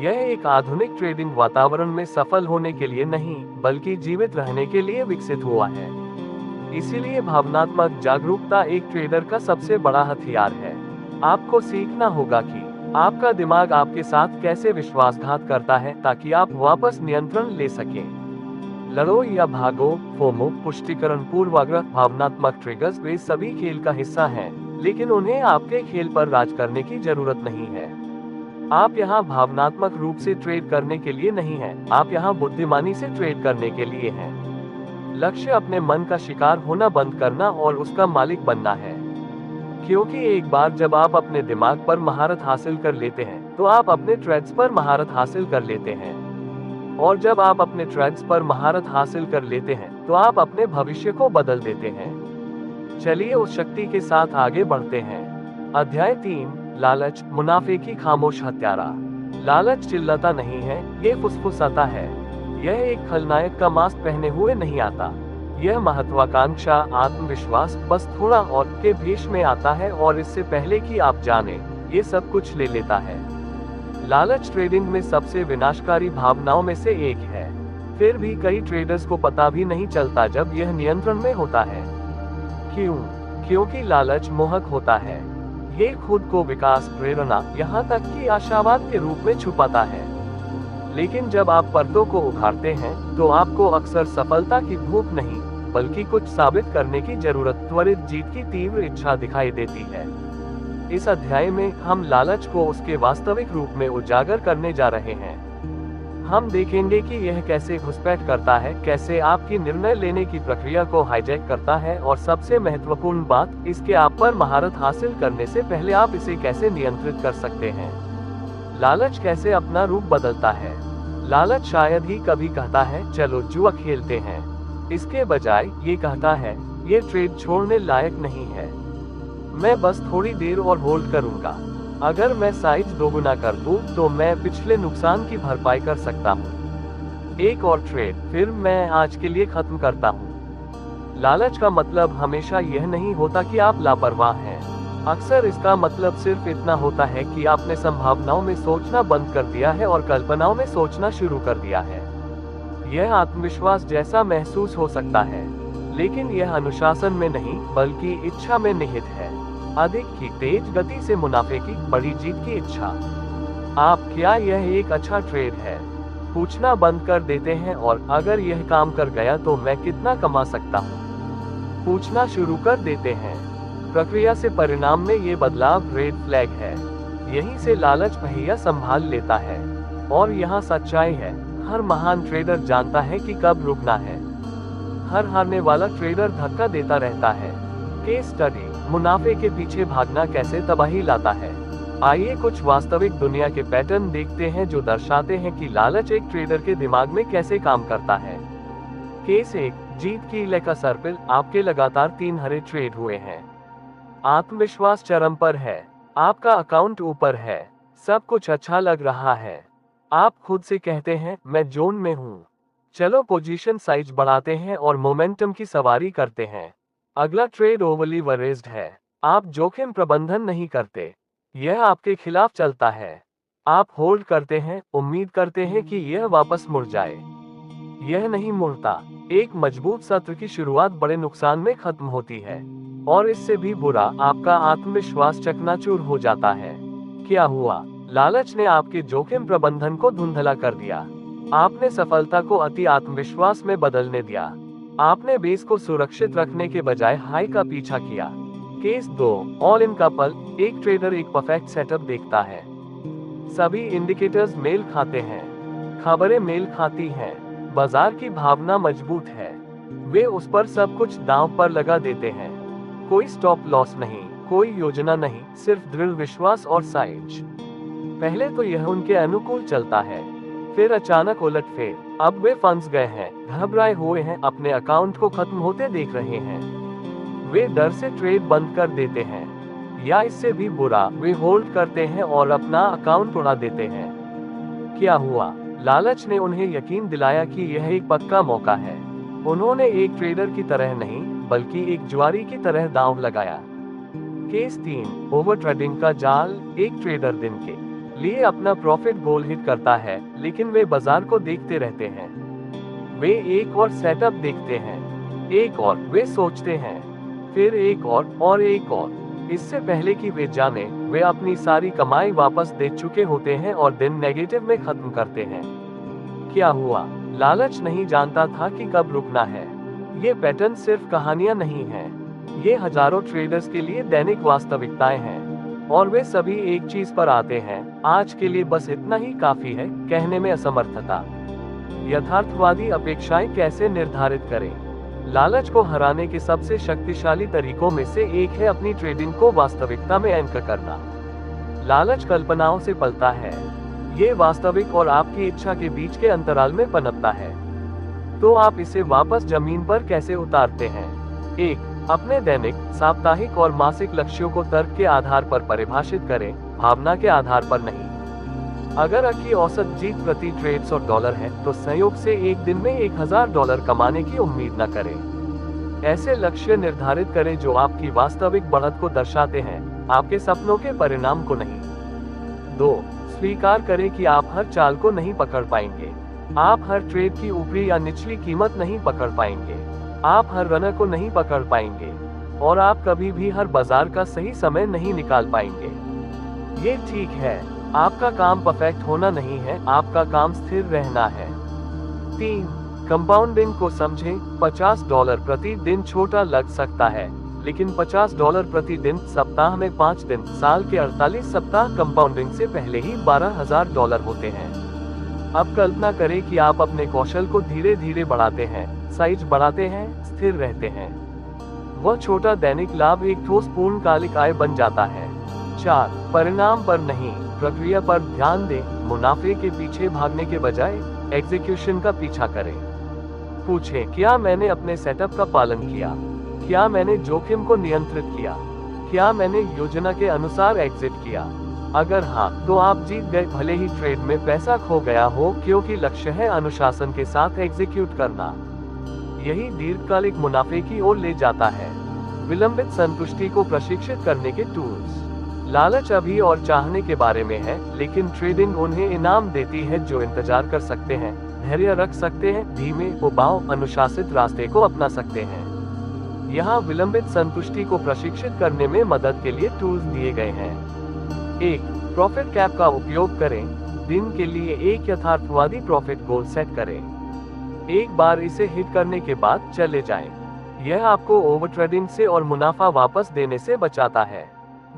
यह एक आधुनिक ट्रेडिंग वातावरण में सफल होने के लिए नहीं, बल्कि जीवित रहने के लिए विकसित हुआ है। इसीलिए भावनात्मक जागरूकता एक ट्रेडर का सबसे बड़ा हथियार है। आपको सीखना होगा कि आपका दिमाग आपके साथ कैसे विश्वासघात करता है, ताकि आप वापस नियंत्रण ले सकें। लड़ो या भागो, फोमो, पुष्टिकरण, पूर्वाग्रह, भावनात्मक ट्रिगर्स, वे सभी खेल का हिस्सा हैं, लेकिन उन्हें आपके खेल पर राज करने की जरूरत नहीं है। आप यहाँ भावनात्मक रूप से ट्रेड करने के लिए नहीं हैं, आप यहाँ बुद्धिमानी से ट्रेड करने के लिए हैं। लक्ष्य अपने मन का शिकार होना बंद करना और उसका मालिक बनना है। क्योंकि एक बार जब आप अपने दिमाग पर महारत हासिल कर लेते हैं, तो आप अपने ट्रेड्स पर महारत हासिल कर लेते हैं। और जब आप अपने ट्रेड्स पर महारत हासिल कर लेते हैं, तो आप अपने भविष्य को बदल देते हैं। चलिए उस शक्ति के साथ आगे बढ़ते हैं। अध्याय 3, लालच, मुनाफे की खामोश हत्यारा। लालच चिल्लाता नहीं है, ये फुसफुसाता है। यह एक खलनायक का मास्क पहने हुए नहीं आता। यह महत्वाकांक्षा, आत्मविश्वास, बस थोड़ा और के भेष में आता है, और इससे पहले कि आप जाने, ये सब कुछ ले लेता है। लालच ट्रेडिंग में सबसे विनाशकारी भावनाओं में से एक है। फिर भी कई ट्रेडर्स को पता भी नहीं चलता जब यह नियंत्रण में होता है। क्यों? क्योंकि लालच मोहक होता है। ये खुद को विकास, प्रेरणा, यहाँ तक कि आशावाद के रूप में छुपाता है। लेकिन जब आप परतों को उखाड़ते हैं तो आपको अक्सर सफलता की भूख नहीं बल्कि कुछ साबित करने की जरूरत, त्वरित जीत की तीव्र इच्छा दिखाई देती है। इस अध्याय में हम लालच को उसके वास्तविक रूप में उजागर करने जा रहे हैं। हम देखेंगे कि यह कैसे घुसपैठ करता है, कैसे आपकी निर्णय लेने की प्रक्रिया को हाईजैक करता है, और सबसे महत्वपूर्ण बात, इसके आप पर महारत हासिल करने से पहले आप इसे कैसे नियंत्रित कर सकते हैं। लालच कैसे अपना रूप बदलता है। लालच शायद ही कभी कहता है चलो जुआ खेलते हैं। इसके बजाय ये कहता है ये ट्रेड छोड़ने लायक नहीं है, मैं बस थोड़ी देर और होल्ड करूंगा। अगर मैं साइज दोगुना कर दूं तो मैं पिछले नुकसान की भरपाई कर सकता हूं। एक और ट्रेड, फिर मैं आज के लिए खत्म करता हूं। लालच का मतलब हमेशा यह नहीं होता कि आप लापरवाह हैं। अक्सर इसका मतलब सिर्फ इतना होता है कि आपने संभावनाओं में सोचना बंद कर दिया है और कल्पनाओं में सोचना शुरू कर दिया है। यह आत्मविश्वास जैसा महसूस हो सकता है, लेकिन यह अनुशासन में नहीं बल्कि इच्छा में निहित है। अधिक की तेज गति से मुनाफे की बड़ी जीत की इच्छा। आप क्या यह एक अच्छा ट्रेड है पूछना बंद कर देते हैं और अगर यह काम कर गया तो मैं कितना कमा सकता हूँ पूछना शुरू कर देते हैं। प्रक्रिया से परिणाम में ये बदलाव रेड फ्लैग है। यहीं से लालच पहिया संभाल लेता है। और यहाँ सच्चाई है, हर महान ट्रेडर जानता है कि कब रुकना है। हर हारने वाला ट्रेडर धक्का देता रहता है। केस स्टडी, मुनाफे के पीछे भागना कैसे तबाही लाता है। आइए कुछ वास्तविक दुनिया के पैटर्न देखते हैं जो दर्शाते हैं कि लालच एक ट्रेडर के दिमाग में कैसे काम करता है। केस 1, जीत की लेखा सर्पिल। आपके लगातार 3 हरे ट्रेड हुए हैं। आत्मविश्वास चरम पर है, आपका अकाउंट ऊपर है, सब कुछ अच्छा लग रहा है। आप खुद से कहते हैं मैं जोन में हूँ, चलो पोजीशन साइज बढ़ाते हैं और मोमेंटम की सवारी करते हैं। अगला ट्रेड ओवरली वरेज्ड है, आप जोखिम प्रबंधन नहीं करते, यह आपके खिलाफ चलता है। आप होल्ड करते हैं, उम्मीद करते हैं कि यह वापस मुड़ जाए, यह नहीं मुड़ता। एक मजबूत सत्र की शुरुआत बड़े नुकसान में खत्म होती है, और इससे भी बुरा, आपका आत्मविश्वास चकनाचूर हो जाता है। क्या हुआ? लालच ने आपके जोखिम प्रबंधन को धुंधला कर दिया। आपने सफलता को अति आत्मविश्वास में बदलने दिया। आपने बेस को सुरक्षित रखने के बजाय हाई का पीछा किया। Case 2, all in couple. एक ट्रेडर एक परफेक्ट सेटअप देखता है, सभी इंडिकेटर्स मेल खाते हैं, खबरें मेल खाती हैं, बाजार की भावना मजबूत है। वे उस पर सब कुछ दांव पर लगा देते हैं। कोई स्टॉप लॉस नहीं, कोई योजना नहीं, सिर्फ दृढ़ विश्वास और साइज। पहले तो यह उनके अनुकूल चलता है, फिर अचानक उलटफेर। अब वे फंस गए हैं, घबराए हुए हैं, अपने अकाउंट को खत्म होते देख रहे हैं। वे डर से ट्रेड बंद कर देते हैं, या इससे भी बुरा, वे होल्ड करते हैं और अपना अकाउंट उड़ा देते हैं। क्या हुआ? लालच ने उन्हें यकीन दिलाया कि यह एक पक्का मौका है। उन्होंने एक ट्रेडर की तरह नहीं बल्कि एक जुआरी की तरह दांव लगाया। केस 3, ओवर ट्रेडिंग का जाल। एक ट्रेडर दिन के लिए अपना प्रॉफिट गोल हिट करता है, लेकिन वे बाजार को देखते रहते हैं। वे एक और सेटअप देखते हैं, एक और, वे सोचते हैं, फिर एक और एक और। इससे पहले कि वे जाने, वे अपनी सारी कमाई वापस दे चुके होते हैं और दिन नेगेटिव में खत्म करते हैं। क्या हुआ? लालच नहीं जानता था कि कब रुकना है। ये पैटर्न सिर्फ कहानियां नहीं हैं, ये हजारों ट्रेडर्स के लिए दैनिक वास्तविकताएं हैं, और वे सभी एक चीज पर आते हैं, आज के लिए बस इतना ही काफी है, कहने में असमर्थता। यथार्थवादी अपेक्षाएं कैसे निर्धारित करें? लालच को हराने के सबसे शक्तिशाली तरीकों में से एक है अपनी ट्रेडिंग को वास्तविकता में एंकर करना। लालच कल्पनाओं से पलता है, ये वास्तविक और आपकी इच्छा के बीच के अंतराल में पनपता है। तो आप इसे वापस जमीन पर कैसे उतारते हैं? 1, अपने दैनिक, साप्ताहिक और मासिक लक्ष्यों को तर्क के आधार पर परिभाषित करें, भावना के आधार पर नहीं। अगर आपकी औसत जीत प्रति ट्रेड $100 है, तो संयोग से एक दिन में $1000 कमाने की उम्मीद न करें। ऐसे लक्ष्य निर्धारित करें जो आपकी वास्तविक बढ़त को दर्शाते हैं, आपके सपनों के परिणाम को नहीं। 2, स्वीकार करें कि आप हर चाल को नहीं पकड़ पाएंगे। आप हर ट्रेड की ऊपरी या निचली कीमत नहीं पकड़ पाएंगे। आप हर रनर को नहीं पकड़ पाएंगे, और आप कभी भी हर बाजार का सही समय नहीं निकाल पाएंगे। ये ठीक है, आपका काम परफेक्ट होना नहीं है, आपका काम स्थिर रहना है। 3. कंपाउंडिंग को समझें। $50 प्रति दिन छोटा लग सकता है, लेकिन $50 प्रति दिन सप्ताह में 5 दिन, साल के 48 सप्ताह कंपाउंडिंग से पहले ही $12,000 होते हैं। अब कल्पना करें कि आप अपने कौशल को धीरे धीरे बढ़ाते हैं, साइज बढ़ाते हैं, स्थिर रहते हैं। वह छोटा दैनिक लाभ एक ठोस पूर्णकालिक आय बन जाता है। 4. परिणाम पर नहीं, प्रक्रिया पर ध्यान दें। मुनाफे के पीछे भागने के बजाय एग्जीक्यूशन का पीछा करें। पूछें, क्या मैंने अपने सेटअप का पालन किया? क्या मैंने जोखिम को नियंत्रित किया? क्या मैंने योजना के अनुसार एग्जिट किया? अगर हाँ, तो आप जीत गए, भले ही ट्रेड में पैसा खो गया हो, क्योंकि लक्ष्य है अनुशासन के साथ एग्जीक्यूट करना। यही दीर्घकालिक मुनाफे की ओर ले जाता है। विलंबित संतुष्टि को प्रशिक्षित करने के टूल्स। लालच अभी और चाहने के बारे में है, लेकिन ट्रेडिंग उन्हें इनाम देती है जो इंतजार कर सकते हैं, धैर्य रख सकते हैं, धीमे उबाऊ अनुशासित रास्ते को अपना सकते हैं। यहाँ विलंबित संतुष्टि को प्रशिक्षित करने में मदद के लिए टूल्स दिए गए हैं। 1. प्रॉफिट कैप का उपयोग करें। दिन के लिए एक यथार्थवादी प्रॉफिट गोल सेट करें। एक बार इसे हिट करने के बाद चले जाएं। यह आपको ओवर ट्रेडिंग से और मुनाफा वापस देने से बचाता है।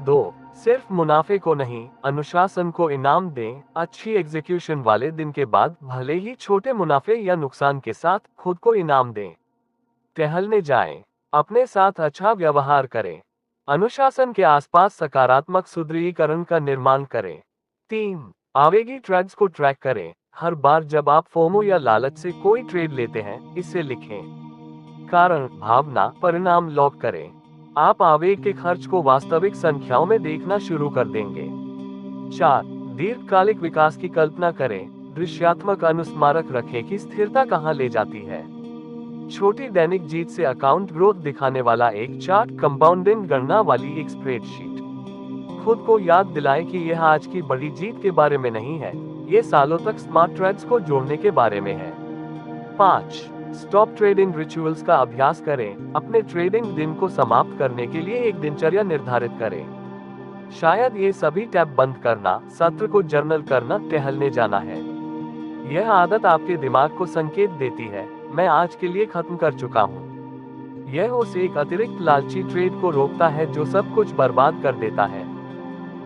2. सिर्फ मुनाफे को नहीं, अनुशासन को इनाम दें। अच्छी एग्जीक्यूशन वाले दिन के बाद भले ही छोटे मुनाफे या नुकसान के साथ खुद को इनाम दें। टहलने जाएं। अपने साथ अच्छा व्यवहार करें। अनुशासन के आसपास सकारात्मक सुदृढ़ीकरण का निर्माण करें। 3. आवेगी ट्रेड्स को ट्रैक करें। हर बार जब आप फोमो या लालच से कोई ट्रेड लेते हैं, इसे लिखें। कारण, भावना, परिणाम लॉग करें। आप आवेग के खर्च को वास्तविक संख्याओं में देखना शुरू कर देंगे। 4. दीर्घकालिक विकास की कल्पना करें। दृश्यात्मक अनुस्मारक रखें कि स्थिरता कहां ले जाती है। छोटी दैनिक जीत से अकाउंट ग्रोथ दिखाने वाला एक चार्ट, कंपाउंडिंग गणना वाली एक स्प्रेडशीट। खुद को याद दिलाएं कि यह आज की बड़ी जीत के बारे में नहीं है, ये सालों तक स्मार्ट ट्रेड्स को जोड़ने के बारे में है। 5. स्टॉप ट्रेडिंग रिचुअल्स का अभ्यास करें। अपने ट्रेडिंग दिन को समाप्त करने के लिए एक दिनचर्या निर्धारित करें। शायद ये सभी टैब बंद करना, सत्र को जर्नल करना, टहलने जाना है। यह आदत आपके दिमाग को संकेत देती है, मैं आज के लिए खत्म कर चुका हूँ। यह उस एक अतिरिक्त लालची ट्रेड को रोकता है जो सब कुछ बर्बाद कर देता है।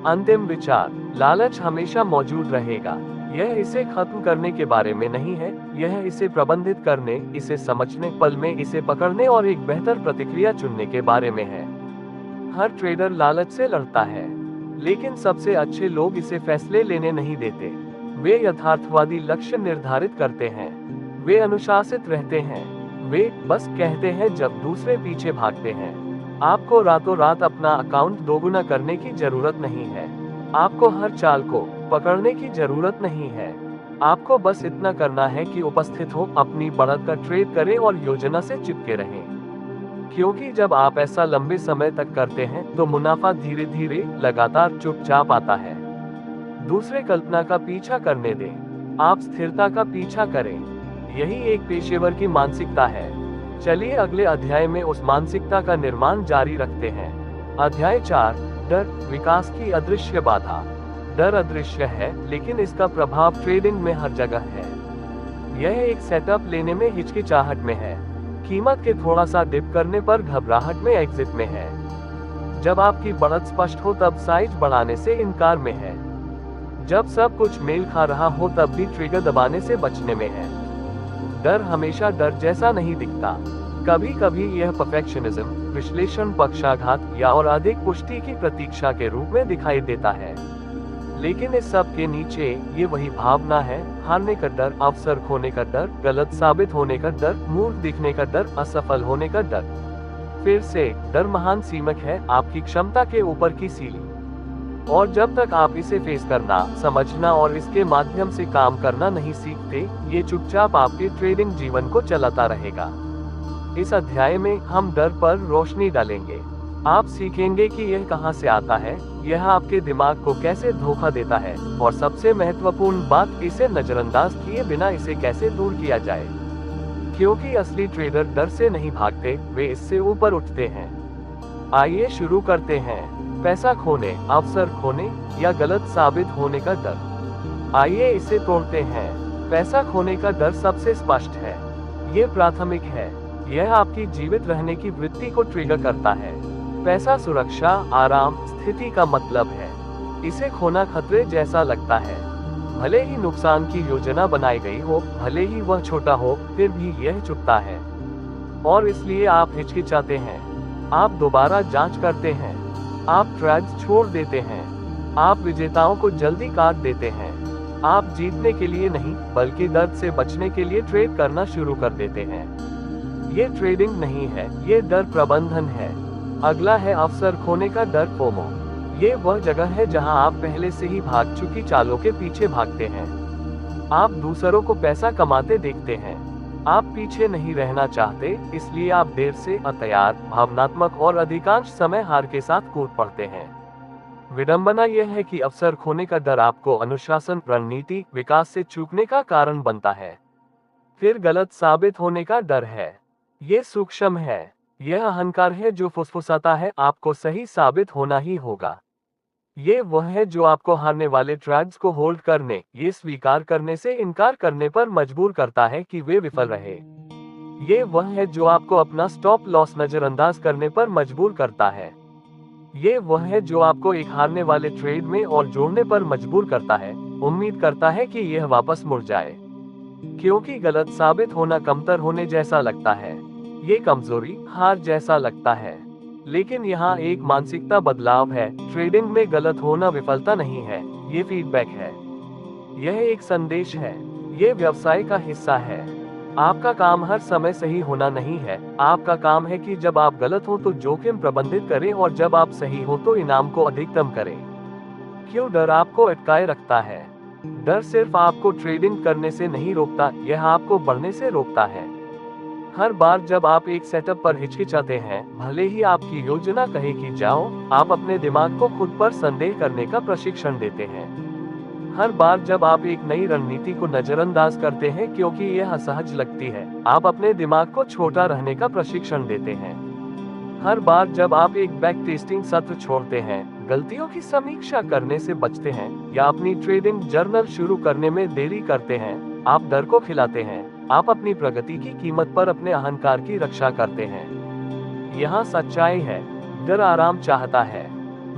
अंतिम विचार, लालच हमेशा मौजूद रहेगा। यह इसे खत्म करने के बारे में नहीं है, यह इसे प्रबंधित करने, इसे समझने, पल में इसे पकड़ने और एक बेहतर प्रतिक्रिया चुनने के बारे में है। हर ट्रेडर लालच से लड़ता है, लेकिन सबसे अच्छे लोग इसे फैसले लेने नहीं देते। वे यथार्थवादी लक्ष्य निर्धारित करते हैं, वे अनुशासित रहते हैं, वे बस कहते हैं जब दूसरे पीछे भागते हैं। आपको रातों रात अपना अकाउंट दोगुना करने की जरूरत नहीं है। आपको हर चाल को पकड़ने की जरूरत नहीं है। आपको बस इतना करना है कि उपस्थित हो, अपनी बढ़त का ट्रेड करें और योजना से चिपके रहें। क्योंकि जब आप ऐसा लंबे समय तक करते हैं तो मुनाफा धीरे धीरे, लगातार चुपचाप आता है। दूसरे कल्पना का पीछा करने दें, आप स्थिरता का पीछा करें। यही एक पेशेवर की मानसिकता है। चलिए अगले अध्याय में उस मानसिकता का निर्माण जारी रखते हैं। अध्याय 4, डर, विकास की अदृश्य बाधा। डर अदृश्य है, लेकिन इसका प्रभाव ट्रेडिंग में हर जगह है। यह एक सेटअप लेने में हिचकिचाहट में है, कीमत के थोड़ा सा डिप करने पर घबराहट में, एग्जिट में है। जब आपकी बढ़त स्पष्ट हो तब साइज बढ़ाने से इनकार में है। जब सब कुछ मेल खा रहा हो तब भी ट्रिगर दबाने से बचने में है। डर हमेशा डर जैसा नहीं दिखता। कभी कभी यह परफेक्शनिज्म, विश्लेषण, पक्षाघात या और अधिक पुष्टि की प्रतीक्षा के रूप में दिखाई देता है। लेकिन इस सब के नीचे ये वही भावना है, हारने का डर, अवसर खोने का डर, गलत साबित होने का डर, मूर्ख दिखने का डर, असफल होने का डर। फिर से, डर महान सीमक है, आपकी क्षमता के ऊपर की सीढ़ी। और जब तक आप इसे फेस करना, समझना और इसके माध्यम से काम करना नहीं सीखते, ये चुपचाप आपके ट्रेडिंग जीवन को चलाता रहेगा। इस अध्याय में हम डर पर रोशनी डालेंगे। आप सीखेंगे कि यह कहां से आता है, यह आपके दिमाग को कैसे धोखा देता है, और सबसे महत्वपूर्ण बात, इसे नजरअंदाज किए बिना इसे कैसे दूर किया जाए। क्योंकि असली ट्रेडर डर से नहीं भागते, वे इससे ऊपर उठते हैं। आइए शुरू करते हैं। पैसा खोने, अवसर खोने या गलत साबित होने का डर। आइए इसे तोड़ते हैं। पैसा खोने का डर सबसे स्पष्ट है। ये प्राथमिक है। यह आपकी जीवित रहने की वृत्ति को ट्रिगर करता है। पैसा सुरक्षा, आराम, स्थिति का मतलब है। इसे खोना खतरे जैसा लगता है। भले ही नुकसान की योजना बनाई गई हो, भले ही वह छोटा हो, फिर भी यह चुभता है। और इसलिए आप हिचकिचाते हैं। आप दोबारा जांच करते हैं। आप ट्रेड्स छोड़ देते हैं। आप विजेताओं को जल्दी काट देते हैं। आप जीतने के लिए नहीं, बल्कि दर्द से बचने के लिए ट्रेड करना शुरू कर देते हैं। ये ट्रेडिंग नहीं है, ये डर प्रबंधन है। अगला है अवसर खोने का डर, फोमो। ये वह जगह है जहां आप पहले से ही भाग चुकी चालों के पीछे भागते हैं। आप दूसरों को पैसा कमाते देखते हैं। आप पीछे नहीं रहना चाहते, इसलिए आप देर से, अतैयार, भावनात्मक और अधिकांश समय हार के साथ कूद पड़ते हैं। विडंबना यह है कि अवसर खोने का डर आपको अनुशासन, रणनीति, विकास से चूकने का कारण बनता है। फिर गलत साबित होने का डर है। ये सूक्ष्म है। यह अहंकार है जो फुसफुसाता है, आपको सही साबित होना ही होगा। ये वह है जो आपको हारने वाले ट्रेड्स को होल्ड करने, ये स्वीकार करने से इनकार करने पर मजबूर करता है कि वे विफल रहे। ये वह है जो आपको अपना स्टॉप लॉस नजरअंदाज करने पर मजबूर करता है। ये वह है जो आपको एक हारने वाले ट्रेड में और जोड़ने पर मजबूर करता है, उम्मीद करता है कि यह वापस मुड़ जाए। क्योंकि गलत साबित होना कमतर होने जैसा लगता है। ये कमजोरी, हार जैसा लगता है। लेकिन यहाँ एक मानसिकता बदलाव है। ट्रेडिंग में गलत होना विफलता नहीं है, ये फीडबैक है। यह एक संदेश है। ये व्यवसाय का हिस्सा है। आपका काम हर समय सही होना नहीं है। आपका काम है कि जब आप गलत हो तो जोखिम प्रबंधित करें और जब आप सही हो तो इनाम को अधिकतम करें। क्यों डर आपको अटकाए रखता है? डर सिर्फ आपको ट्रेडिंग करने से नहीं रोकता, यह आपको बढ़ने से रोकता है। हर बार जब आप एक सेटअप पर हिचकिचाते हैं, भले ही आपकी योजना कहे कि जाओ, आप अपने दिमाग को खुद पर संदेह करने का प्रशिक्षण देते हैं। हर बार जब आप एक नई रणनीति को नजरअंदाज करते हैं क्योंकि यह असहज लगती है, आप अपने दिमाग को छोटा रहने का प्रशिक्षण देते हैं। हर बार जब आप एक बैक टेस्टिंग सत्र छोड़ते हैं, गलतियों की समीक्षा करने से बचते हैं या अपनी ट्रेडिंग जर्नल शुरू करने में देरी करते हैं, आप डर को खिलाते हैं। आप अपनी प्रगति की कीमत पर अपने अहंकार की रक्षा करते हैं। यहाँ सच्चाई है। डर आराम चाहता है।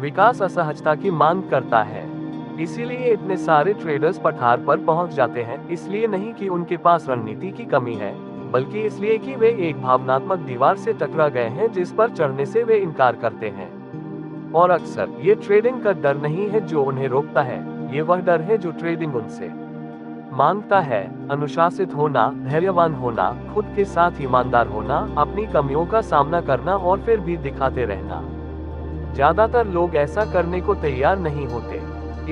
विकास असहजता की मांग करता है। इसीलिए इतने सारे ट्रेडर्स पठार पर पहुंच जाते हैं, इसलिए नहीं कि उनके पास रणनीति की कमी है, बल्कि इसलिए कि वे एक भावनात्मक दीवार से टकरा गए हैं जिस पर चढ़ने से वे इनकार करते हैं। और अक्सर ये ट्रेडिंग का डर नहीं है जो उन्हें रोकता है, ये वह डर है जो ट्रेडिंग उनसे मांगता है। अनुशासित होना, धैर्यवान होना, खुद के साथ ईमानदार होना, अपनी कमियों का सामना करना और फिर भी दिखाते रहना। ज्यादातर लोग ऐसा करने को तैयार नहीं होते,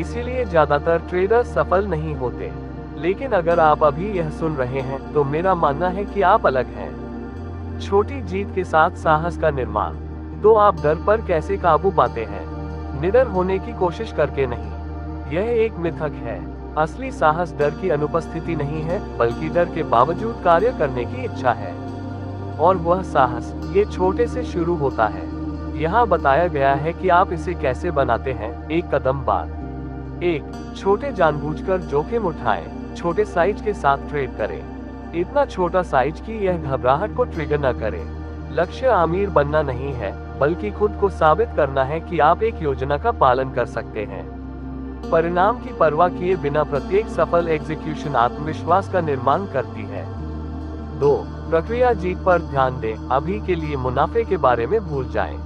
इसीलिए ज्यादातर ट्रेडर सफल नहीं होते। लेकिन अगर आप अभी यह सुन रहे हैं तो मेरा मानना है कि आप अलग हैं। छोटी जीत के साथ साहस का निर्माण। तो आप डर पर कैसे काबू पाते हैं? निडर होने की कोशिश करके नहीं। यह एक मिथक है। असली साहस डर की अनुपस्थिति नहीं है, बल्कि डर के बावजूद कार्य करने की इच्छा है। और वह साहस ये छोटे से शुरू होता है। यहाँ बताया गया है कि आप इसे कैसे बनाते हैं। एक कदम बाद। 1. छोटे जानबूझकर जोखिम उठाएं। छोटे साइज के साथ ट्रेड करें। इतना छोटा साइज कि यह घबराहट को ट्रिगर न करे। लक्ष्य अमीर बनना नहीं है, बल्कि खुद को साबित करना है कि आप एक योजना का पालन कर सकते हैं। परिणाम की परवाह किए बिना प्रत्येक सफल एग्जीक्यूशन आत्मविश्वास का निर्माण करती है। 2. प्रक्रिया जीत पर ध्यान दें। अभी के लिए मुनाफे के बारे में भूल जाएं।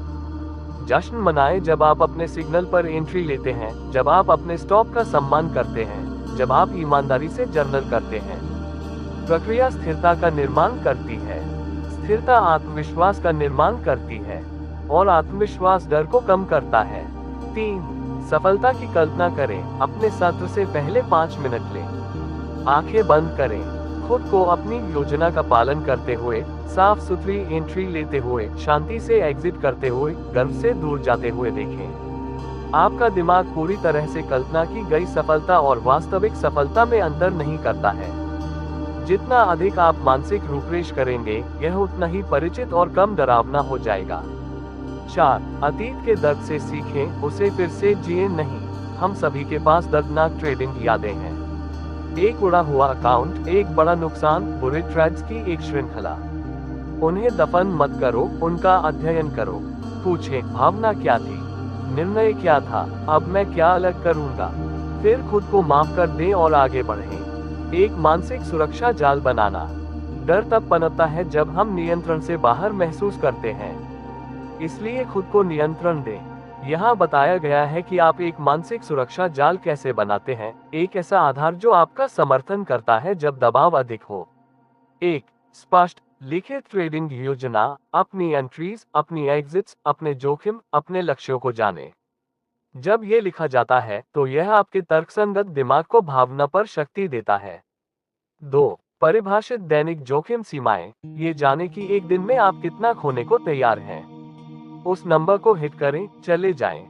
जश्न मनाएं जब आप अपने सिग्नल पर एंट्री लेते हैं, जब आप अपने स्टॉप का सम्मान करते हैं, जब आप ईमानदारी से जर्नल करते हैं। प्रक्रिया स्थिरता का निर्माण करती है। स्थिरता आत्मविश्वास का निर्माण करती है और आत्मविश्वास डर को कम करता है। 3. सफलता की कल्पना करें। अपने सत्र से पहले 5 मिनट लें। आंखें बंद करें। खुद को अपनी योजना का पालन करते हुए, साफ सुथरी एंट्री लेते हुए, शांति से एग्जिट करते हुए, गर्व से दूर जाते हुए देखें। आपका दिमाग पूरी तरह से कल्पना की गई सफलता और वास्तविक सफलता में अंतर नहीं करता है। जितना अधिक आप मानसिक रूपरेश करेंगे, यह उतना ही परिचित और कम डरावना हो जाएगा। 4. अतीत के दर्द से सीखें, उसे फिर से जिए नहीं। हम सभी के पास दर्दनाक ट्रेडिंग यादें हैं। एक उड़ा हुआ अकाउंट, एक बड़ा नुकसान, बुरे ट्रेड्स की एक श्रृंखला। उन्हें दफन मत करो, उनका अध्ययन करो। पूछें, भावना क्या थी, निर्णय क्या था, अब मैं क्या अलग करूंगा। फिर खुद को माफ कर दें और आगे बढ़ें। एक मानसिक सुरक्षा जाल बनाना। डर तब पनपता है जब हम नियंत्रण से बाहर महसूस करते हैं, इसलिए खुद को नियंत्रण दें। यहाँ बताया गया है कि आप एक मानसिक सुरक्षा जाल कैसे बनाते हैं। एक ऐसा आधार जो आपका समर्थन करता है जब दबाव अधिक हो। 1. स्पष्ट लिखित ट्रेडिंग योजना। अपनी एंट्रीज, अपनी एग्जिट्स, अपने जोखिम, अपने लक्ष्यों को जानें। जब ये लिखा जाता है तो यह आपके तर्कसंगत दिमाग को भावना पर शक्ति देता है। 2. परिभाषित दैनिक जोखिम सीमाएं। ये जाने कि एक दिन में आप कितना खोने को तैयार हैं। उस नंबर को हिट करें, चले जाएं।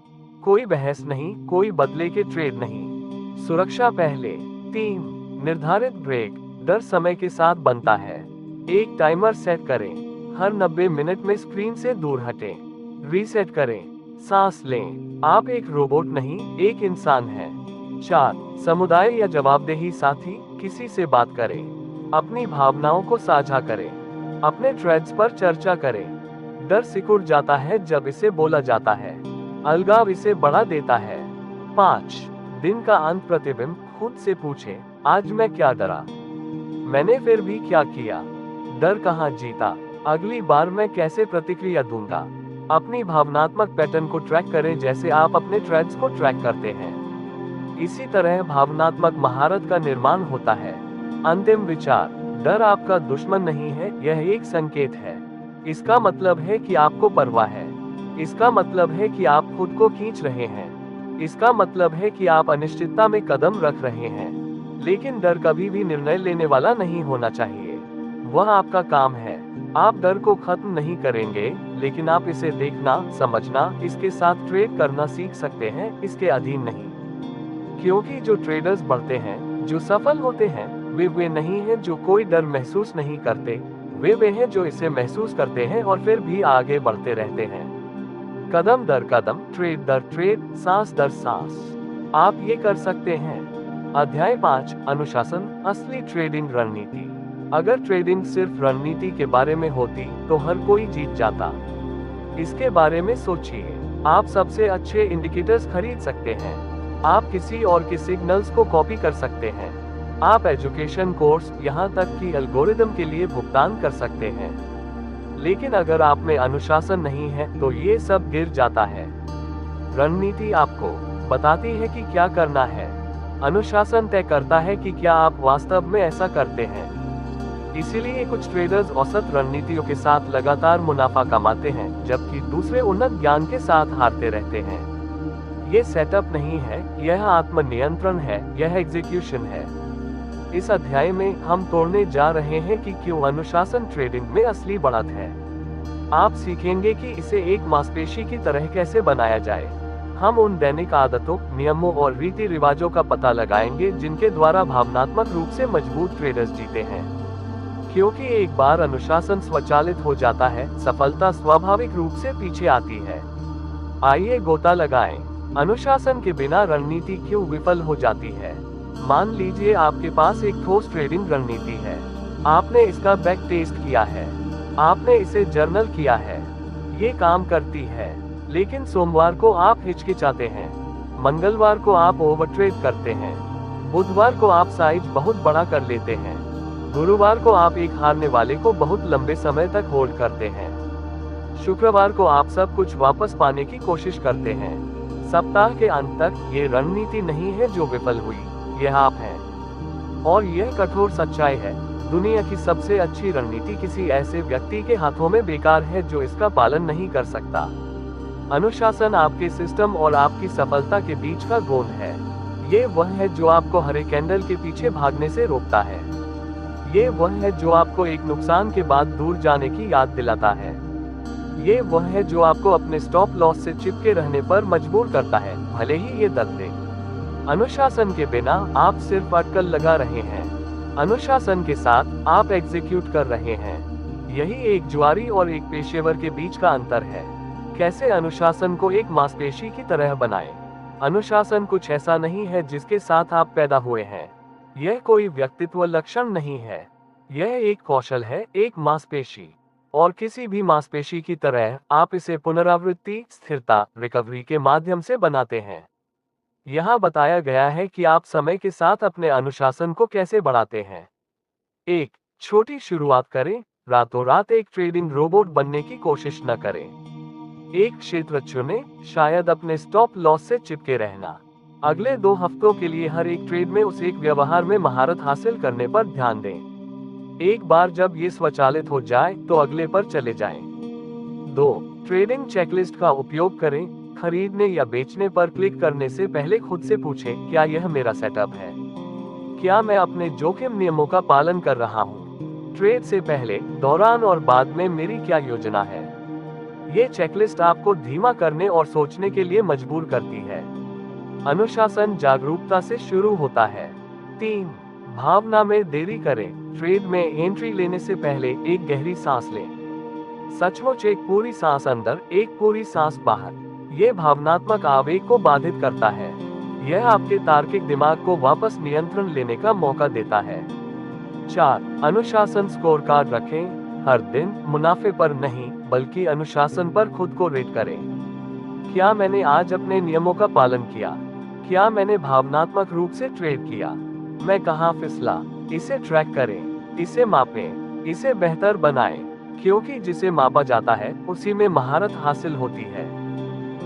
कोई बहस नहीं, कोई बदले के ट्रेड नहीं। सुरक्षा पहले। 3. निर्धारित ब्रेक। डर समय के साथ बनता है। एक टाइमर सेट करें, हर 90 मिनट में स्क्रीन से दूर हटें। रीसेट करें, सांस लें। आप एक रोबोट नहीं, एक इंसान हैं। 4. समुदाय या जवाबदेही साथी। किसी से बात करें, अपनी भावनाओं को साझा करें, अपने ट्रेड्स पर चर्चा करें। डर सिकुड़ जाता है जब इसे बोला जाता है, अलगाव इसे बढ़ा देता है। 5. दिन का अंत प्रतिबिंब। खुद से पूछें, आज मैं क्या डरा, मैंने फिर भी क्या किया, डर कहाँ जीता, अगली बार मैं कैसे प्रतिक्रिया दूंगा। अपनी भावनात्मक पैटर्न को ट्रैक करें जैसे आप अपने ट्रेड्स को ट्रैक करते हैं। इसी तरह भावनात्मक महारत का निर्माण होता है। अंतिम विचार, डर आपका दुश्मन नहीं है, यह एक संकेत है। इसका मतलब है कि आपको परवाह है। इसका मतलब है कि आप खुद को खींच रहे हैं। इसका मतलब है कि आप अनिश्चितता में कदम रख रहे हैं। लेकिन डर कभी भी निर्णय लेने वाला नहीं होना चाहिए। वह आपका काम है। आप डर को खत्म नहीं करेंगे, लेकिन आप इसे देखना, समझना, इसके साथ ट्रेड करना सीख सकते हैं, इसके अधीन नहीं। क्योंकि जो ट्रेडर्स बढ़ते हैं, जो सफल होते हैं, वे नहीं हैं जो कोई डर महसूस नहीं करते। वे हैं जो इसे महसूस करते हैं और फिर भी आगे बढ़ते रहते हैं। कदम दर कदम, ट्रेड दर ट्रेड, सांस दर सांस। आप ये कर सकते हैं। अध्याय 5, अनुशासन, असली ट्रेडिंग रणनीति। अगर ट्रेडिंग सिर्फ रणनीति के बारे में होती तो हर कोई जीत जाता। इसके बारे में सोचिए। आप सबसे अच्छे इंडिकेटर्स खरीद सकते हैं। आप किसी और के सिग्नल्स को कॉपी कर सकते हैं। आप एजुकेशन कोर्स, यहाँ तक कि एल्गोरिदम के लिए भुगतान कर सकते हैं। लेकिन अगर आप में अनुशासन नहीं है तो ये सब गिर जाता है। रणनीति आपको बताती है कि क्या करना है। अनुशासन तय करता है कि क्या आप वास्तव में ऐसा करते हैं। इसीलिए कुछ ट्रेडर्स औसत रणनीतियों के साथ लगातार मुनाफा कमाते हैं, जबकि दूसरे उन्नत ज्ञान के साथ हारते रहते हैं। ये सेटअप नहीं है, यह आत्मनियंत्रण है, यह एग्जीक्यूशन है। इस अध्याय में हम तोड़ने जा रहे हैं कि क्यों अनुशासन ट्रेडिंग में असली बढ़त है। आप सीखेंगे कि इसे एक मांसपेशी की तरह कैसे बनाया जाए। हम उन दैनिक आदतों, नियमों और रीति रिवाजों का पता लगाएंगे जिनके द्वारा भावनात्मक रूप से मजबूत ट्रेडर्स जीते हैं। क्योंकि एक बार अनुशासन स्वचालित हो जाता है, सफलता स्वाभाविक रूप से पीछे आती है। आइए गोता लगाएं, अनुशासन के बिना रणनीति क्यों विफल हो जाती है। मान लीजिए आपके पास एक ठोस ट्रेडिंग रणनीति है। आपने इसका बैक टेस्ट किया है, आपने इसे जर्नल किया है, ये काम करती है। लेकिन सोमवार को आप हिचकिचाते हैं, मंगलवार को आप ओवरट्रेड करते हैं, बुधवार को आप साइज बहुत बड़ा कर लेते हैं, गुरुवार को आप एक हारने वाले को बहुत लंबे समय तक होल्ड करते हैं, शुक्रवार को आप सब कुछ वापस पाने की कोशिश करते हैं। सप्ताह के अंत तक ये रणनीति नहीं है जो विफल हुई, यह आप हैं। और यह कठोर सच्चाई है, दुनिया की सबसे अच्छी रणनीति किसी ऐसे व्यक्ति के हाथों में बेकार है जो इसका पालन नहीं कर सकता। अनुशासन आपके सिस्टम और आपकी सफलता के बीच का गोंद है। ये वह है जो आपको हरे कैंडल के पीछे भागने से रोकता है। ये वह है जो आपको एक नुकसान के बाद दूर जाने की याद दिलाता है। ये वह है जो आपको अपने स्टॉप लॉस से चिपके रहने पर मजबूर करता है, भले ही ये दर्द दे। अनुशासन के बिना आप सिर्फ अटकल लगा रहे हैं, अनुशासन के साथ आप एग्जीक्यूट कर रहे हैं। यही एक जुआरी और एक पेशेवर के बीच का अंतर है। कैसे अनुशासन को एक मांसपेशी की तरह बनाएं। अनुशासन कुछ ऐसा नहीं है जिसके साथ आप पैदा हुए हैं। यह कोई व्यक्तित्व लक्षण नहीं है। यह एक कौशल है, एक मांसपेशी। और किसी भी मांसपेशी की तरह आप इसे पुनरावृत्ति, स्थिरता, रिकवरी के माध्यम से बनाते हैं। यहाँ बताया गया है कि आप समय के साथ अपने अनुशासन को कैसे बढ़ाते हैं। एक, छोटी शुरुआत करें। रातों रात एक ट्रेडिंग रोबोट बनने की कोशिश न करें। एक क्षेत्र चुनें, शायद अपने स्टॉप लॉस से चिपके रहना। अगले 2 हफ्तों के लिए हर एक ट्रेड में उस एक व्यवहार में महारत हासिल करने पर ध्यान दें। एक बार जब ये स्वचालित हो जाए तो अगले पर चले जाएं। 2, ट्रेडिंग चेकलिस्ट का उपयोग करें। खरीदने या बेचने पर क्लिक करने से पहले खुद से पूछें, क्या यह मेरा सेटअप है? क्या मैं अपने जोखिम नियमों का पालन कर रहा हूँ? ट्रेड से पहले, दौरान और बाद में मेरी क्या योजना है? ये चेकलिस्ट आपको धीमा करने और सोचने के लिए मजबूर करती है। अनुशासन जागरूकता से शुरू होता है। 3, भावना में देरी करें। ट्रेड में एंट्री लेने से पहले एक गहरी सांस लें। सचमुच एक पूरी सांस अंदर, एक पूरी सांस बाहर। ये भावनात्मक आवेग को बाधित करता है। यह आपके तार्किक दिमाग को वापस नियंत्रण लेने का मौका देता है। 4, अनुशासन स्कोर कार्ड रखें। हर दिन मुनाफे पर नहीं, बल्कि अनुशासन पर खुद को रेट करें। क्या मैंने आज अपने नियमों का पालन किया? क्या मैंने भावनात्मक रूप से ट्रेड किया? मैं कहाँ फिसला? इसे ट्रैक करें, इसे मापें, इसे बेहतर बनाएं, क्योंकि जिसे मापा जाता है उसी में महारत हासिल होती है।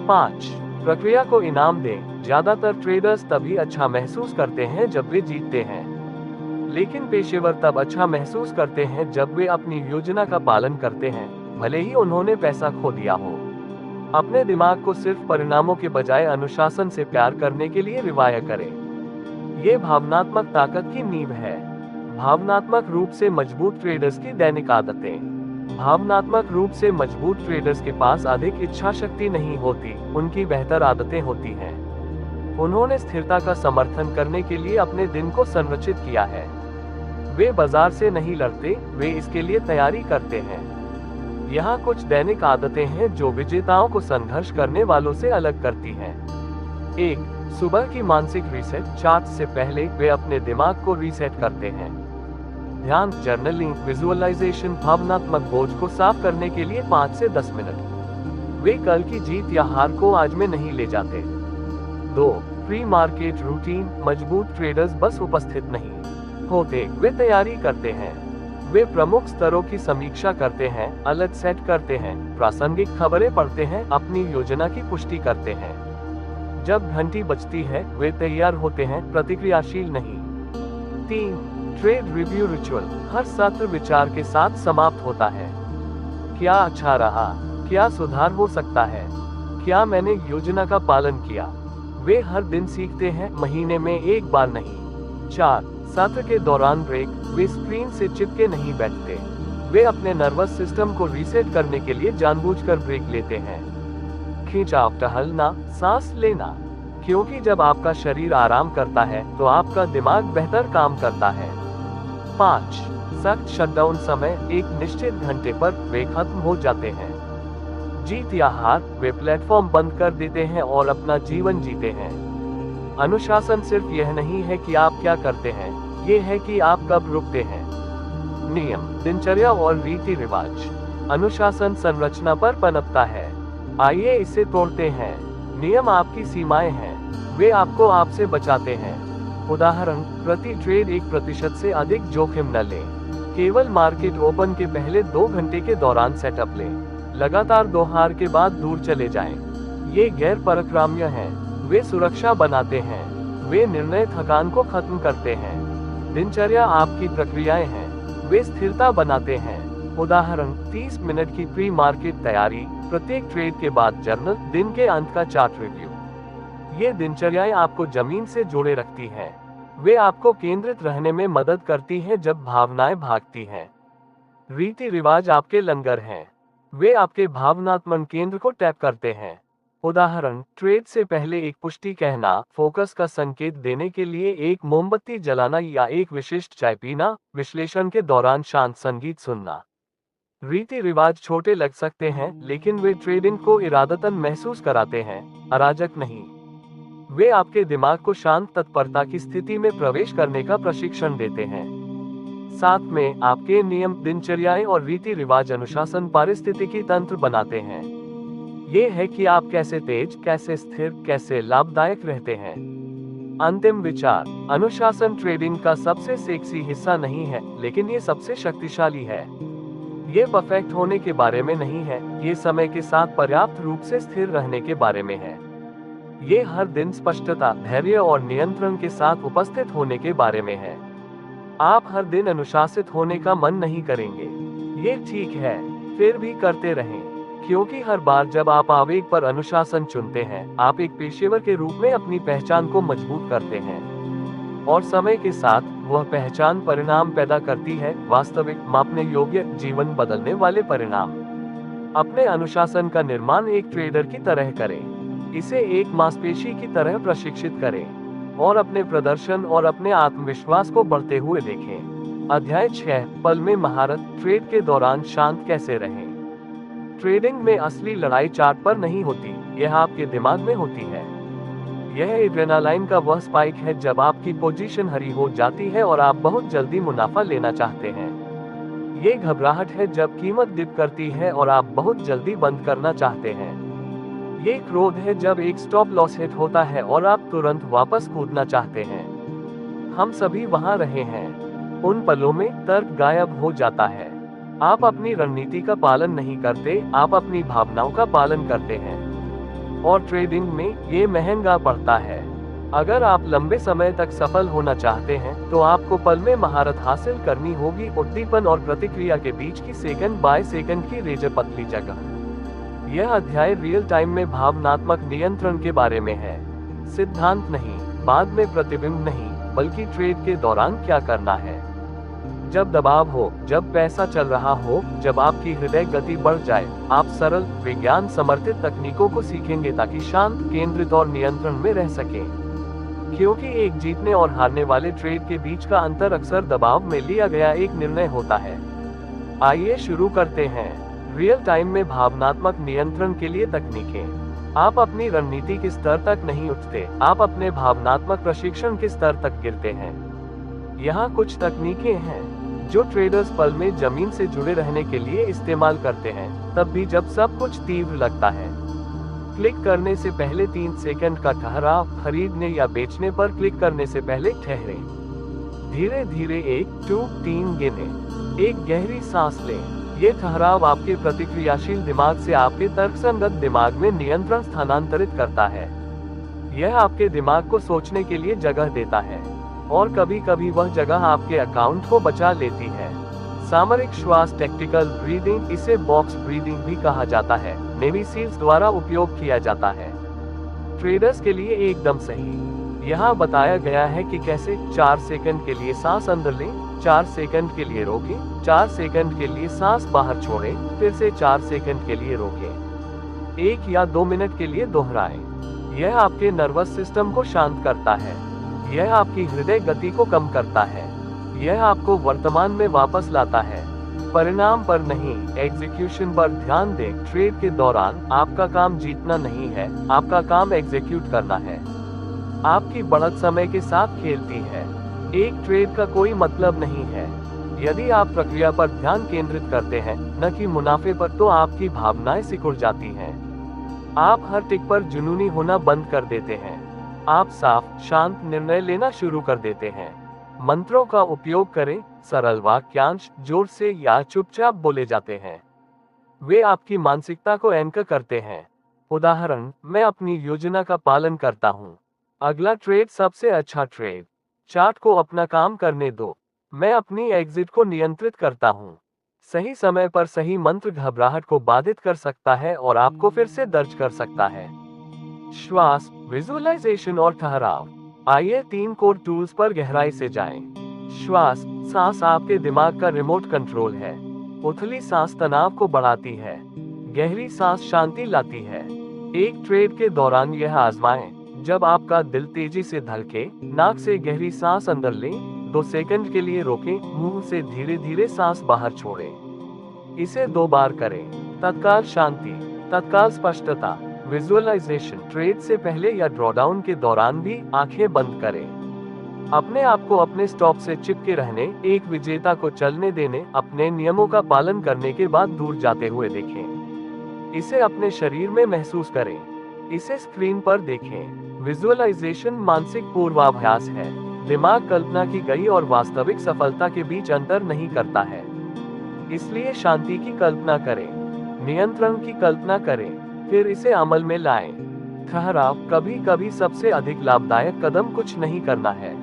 5, प्रक्रिया को इनाम दें। ज्यादातर ट्रेडर्स तभी अच्छा महसूस करते हैं जब वे जीतते हैं, लेकिन पेशेवर तब अच्छा महसूस करते हैं जब वे अपनी योजना का पालन करते हैं, भले ही उन्होंने पैसा खो दिया हो। अपने दिमाग को सिर्फ परिणामों के बजाय अनुशासन से प्यार करने के लिए रिवाया करें। ये भावनात्मक ताकत की नींव है। भावनात्मक रूप से मजबूत ट्रेडर्स की दैनिक आदतें। भावनात्मक रूप से मजबूत ट्रेडर्स के पास अधिक इच्छा शक्ति नहीं होती, उनकी बेहतर आदतें होती हैं। उन्होंने स्थिरता का समर्थन करने के लिए अपने दिन को संरचित किया है। वे बाजार से नहीं लड़ते, वे इसके लिए तैयारी करते हैं। यहाँ कुछ दैनिक आदतें हैं जो विजेताओं को संघर्ष करने वालों से अलग करती हैं। 1, सुबह की मानसिक रीसेट। चार्ट से पहले वे अपने दिमाग को रीसेट करते हैं। ध्यान, जर्नलिंग, विजुअलाइजेशन भावनात्मक बोझ को साफ करने के लिए 5 से 10 मिनट। वे कल की जीत या हार को आज में नहीं ले जाते। 2, प्री मार्केट रूटीन। मजबूत ट्रेडर्स बस उपस्थित नहीं होते, वे तैयारी करते हैं। वे प्रमुख स्तरों की समीक्षा करते हैं, अलर्ट सेट करते हैं, प्रासंगिक खबरें पढ़ते हैं, अपनी योजना की पुष्टि करते हैं। जब घंटी बजती है, वे तैयार होते हैं, प्रतिक्रियाशील नहीं। 3, ट्रेड रिव्यू रिचुअल। हर सत्र विचार के साथ समाप्त होता है। क्या अच्छा रहा? क्या सुधार हो सकता है? क्या मैंने योजना का पालन किया? वे हर दिन सीखते हैं, महीने में एक बार नहीं। 4, सत्र के दौरान ब्रेक। वे स्क्रीन से चिपके नहीं बैठते, वे अपने नर्वस सिस्टम को रीसेट करने के लिए जानबूझकर ब्रेक लेते हैं। खिंचाव, टहलना, सांस लेना, क्योंकि जब आपका शरीर आराम करता है तो आपका दिमाग बेहतर काम करता है। 5, सख्त शटडाउन समय। एक निश्चित घंटे पर वे खत्म हो जाते हैं। जीत या हार, वे प्लेटफॉर्म बंद कर देते हैं और अपना जीवन जीते हैं। अनुशासन सिर्फ यह नहीं है कि आप क्या करते हैं, ये है कि आप कब रुकते हैं। नियम, दिनचर्या और रीति रिवाज। अनुशासन संरचना पर पनपता है। आइए इसे तोड़ते हैं। नियम आपकी सीमाएं हैं, वे आपको आपसे बचाते हैं। उदाहरण, प्रति ट्रेड 1% से अधिक जोखिम न लें। केवल मार्केट ओपन के पहले 2 घंटे के दौरान सेटअप लें। लगातार 2 हार के बाद दूर चले जाएं। ये गैर परक्राम्य हैं, वे सुरक्षा बनाते हैं, वे निर्णय थकान को खत्म करते हैं। दिनचर्या आपकी प्रक्रियाएं हैं, वे स्थिरता बनाते हैं। उदाहरण, 30 मिनट की प्री मार्केट तैयारी, प्रत्येक ट्रेड के बाद जर्नल, दिन के अंत का चार्ट रिव्यू। ये दिनचर्याएं आपको जमीन से जोड़े रखती हैं। वे आपको केंद्रित रहने में मदद करती हैं जब भावनाएं भागती हैं। रीति रिवाज आपके लंगर हैं, वे आपके भावनात्मक केंद्र को टैप करते हैं। उदाहरण, ट्रेड से पहले एक पुष्टि कहना, फोकस का संकेत देने के लिए एक मोमबत्ती जलाना या एक विशिष्ट चाय पीना, विश्लेषण के दौरान शांत संगीत सुनना। रीति रिवाज छोटे लग सकते हैं, लेकिन वे ट्रेडिंग को इरादतन महसूस कराते हैं, अराजक नहीं। वे आपके दिमाग को शांत तत्परता की स्थिति में प्रवेश करने का प्रशिक्षण देते हैं। साथ में आपके नियम, दिनचर्याएं और रीति रिवाज अनुशासन पारिस्थितिकी तंत्र बनाते हैं। ये है कि आप कैसे तेज, कैसे स्थिर, कैसे लाभदायक रहते हैं। अंतिम विचार, अनुशासन ट्रेडिंग का सबसे सेक्सी हिस्सा नहीं है, लेकिन ये सबसे शक्तिशाली है। ये परफेक्ट होने के बारे में नहीं है, ये समय के साथ पर्याप्त रूप से स्थिर रहने के बारे में है। ये हर दिन स्पष्टता, धैर्य और नियंत्रण के साथ उपस्थित होने के बारे में है। आप हर दिन अनुशासित होने का मन नहीं करेंगे, ये ठीक है, फिर भी करते रहें, क्योंकि हर बार जब आप आवेग पर अनुशासन चुनते हैं, आप एक पेशेवर के रूप में अपनी पहचान को मजबूत करते हैं। और समय के साथ वह पहचान परिणाम पैदा करती है, वास्तविक, मापने योग्य, जीवन बदलने वाले परिणाम। अपने अनुशासन का निर्माण एक ट्रेडर की तरह करें, इसे एक मांसपेशी की तरह प्रशिक्षित करें, और अपने प्रदर्शन और अपने आत्मविश्वास को बढ़ते हुए देखें। अध्याय 6, पल में महारत, ट्रेड के दौरान शांत कैसे रहें। ट्रेडिंग में असली लड़ाई चार्ट पर नहीं होती, यह आपके दिमाग में होती है। यह एड्रेनालाइन का वह स्पाइक है जब आपकी पोजीशन हरी हो जाती है और आप बहुत जल्दी मुनाफा लेना चाहते हैं। ये घबराहट है जब कीमत डिप करती है और आप बहुत जल्दी बंद करना चाहते हैं। ये क्रोध है जब एक स्टॉप लॉस हिट होता है और आप तुरंत वापस कूदना चाहते हैं। हम सभी वहां रहे हैं। उन पलों में तर्क गायब हो जाता है। आप अपनी रणनीति का पालन नहीं करते, आप अपनी भावनाओं का पालन करते हैं। और ट्रेडिंग में ये महंगा पड़ता है। अगर आप लंबे समय तक सफल होना चाहते हैं, तो आपको पल में महारत हासिल करनी होगी, उद्दीपन और प्रतिक्रिया के बीच की सेकंड बाय सेकंड की रेज़र पतली जगह। यह अध्याय रियल टाइम में भावनात्मक नियंत्रण के बारे में है। सिद्धांत नहीं, बाद में प्रतिबिंब नहीं, बल्कि ट्रेड के दौरान क्या करना है। जब दबाव हो, जब पैसा चल रहा हो, जब आपकी हृदय गति बढ़ जाए, आप सरल, विज्ञान समर्थित तकनीकों को सीखेंगे ताकि शांत, केंद्रित और नियंत्रण में रह सकें। क्योंकि एक जीतने और हारने वाले ट्रेड के बीच का अंतर अक्सर दबाव में लिया गया एक निर्णय होता है। आइए शुरू करते हैं। रियल टाइम में भावनात्मक नियंत्रण के लिए तकनीकें। आप अपनी रणनीति के स्तर तक नहीं उठते, आप अपने भावनात्मक प्रशिक्षण के स्तर तक गिरते हैं। यहाँ कुछ तकनीकें हैं जो ट्रेडर्स पल में जमीन से जुड़े रहने के लिए इस्तेमाल करते हैं, तब भी जब सब कुछ तीव्र लगता है। क्लिक करने से पहले 3 सेकंड का ठहराव, खरीदने या बेचने पर क्लिक करने से पहले ठहरें। धीरे धीरे 1, 2, 3 गिने। एक गहरी सांस लें। ये ठहराव आपके प्रतिक्रियाशील दिमाग से आपके तर्कसंगत दिमाग में नियंत्रण स्थानांतरित करता है। यह आपके दिमाग को सोचने के लिए जगह देता है, और कभी कभी वह जगह आपके अकाउंट को बचा लेती है। सामरिक श्वास, टैक्टिकल ब्रीदिंग, इसे बॉक्स ब्रीदिंग भी कहा जाता है, नेवी सील्स द्वारा उपयोग किया जाता है। ट्रेडर्स के लिए एकदम सही। यहाँ बताया गया है कि कैसे 4 सेकंड के लिए सांस अंदर लें, 4 सेकंड के लिए रोकें, 4 सेकंड के लिए सांस बाहर छोड़ें, फिर से 4 सेकंड के लिए रोकें। 1 या 2 मिनट के लिए दोहराएं। यह आपके नर्वस सिस्टम को शांत करता है। यह आपकी हृदय गति को कम करता है। यह आपको वर्तमान में वापस लाता है, परिणाम पर नहीं, एग्जीक्यूशन पर ध्यान दें। ट्रेड के दौरान आपका काम जीतना नहीं है, आपका काम एग्जीक्यूट करना है। आपकी बढ़त समय के साथ खेलती है। एक ट्रेड का कोई मतलब नहीं है। यदि आप प्रक्रिया पर ध्यान केंद्रित करते हैं, न कि मुनाफे पर, तो आपकी भावनाएं सिकुड़ जाती हैं। आप हर टिक पर जुनूनी होना बंद कर देते हैं। आप साफ, शांत निर्णय लेना शुरू कर देते हैं। मंत्रों का उपयोग करें। सरल वाक्यांश जोर से या चुपचाप बोले जाते हैं। वे आपकी मानसिकता को एंकर करते हैं। उदाहरण, मैं अपनी योजना का पालन करता हूँ। अगला ट्रेड सबसे अच्छा ट्रेड। चार्ट को अपना काम करने दो। मैं अपनी एग्जिट को नियंत्रित करता हूँ। सही समय पर सही मंत्र घबराहट को बाधित कर सकता है और आपको फिर से दर्ज कर सकता है। श्वास, विजुअलाइजेशन और ठहराव। आइए 3 कोर टूल्स पर गहराई से जाएं। श्वास, सांस आपके दिमाग का रिमोट कंट्रोल है। उथली सांस तनाव को बढ़ाती है। गहरी सांस शांति लाती है। एक ट्रेड के दौरान यह आजमाएं। जब आपका दिल तेजी से धड़के, नाक से गहरी सांस अंदर लें, 2 सेकंड के लिए रोकें, मुंह से धीरे धीरे सांस बाहर छोड़ें। इसे 2 बार करें। तत्काल शांति, तत्काल स्पष्टता, विजुअलाइजेशन। ट्रेड से पहले या ड्रॉडाउन के दौरान भी आंखें बंद करें। अपने आप को अपने स्टॉप से चिपके रहने, एक विजेता को चलने देने, अपने नियमों का पालन करने के बाद दूर जाते हुए देखें। इसे अपने शरीर में महसूस करें। इसे स्क्रीन पर देखें। विजुअलाइजेशन मानसिक पूर्वाभ्यास है। दिमाग कल्पना की गई और वास्तविक सफलता के बीच अंतर नहीं करता है। इसलिए शांति की कल्पना करें, नियंत्रण की कल्पना करें, फिर इसे अमल में लाएं। ठहराव। कभी कभी सबसे अधिक लाभदायक कदम कुछ नहीं करना है।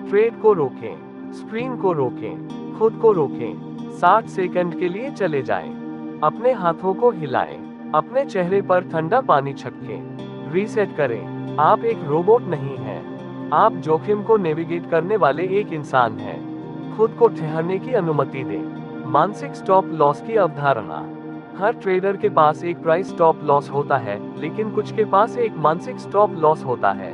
ट्रेड को रोकें, स्क्रीन को रोकें, खुद को रोकें। 60 सेकंड के लिए चले जाएं। अपने हाथों को हिलाएं, अपने चेहरे पर ठंडा पानी छटकें। रीसेट करें। आप एक रोबोट नहीं हैं। आप जोखिम को नेविगेट करने वाले एक इंसान हैं। खुद को ठहरने की अनुमति दें। मानसिक स्टॉप लॉस की अवधारणा। हर ट्रेडर के पास एक प्राइस स्टॉप लॉस होता है, लेकिन कुछ के पास एक मानसिक स्टॉप लॉस होता है।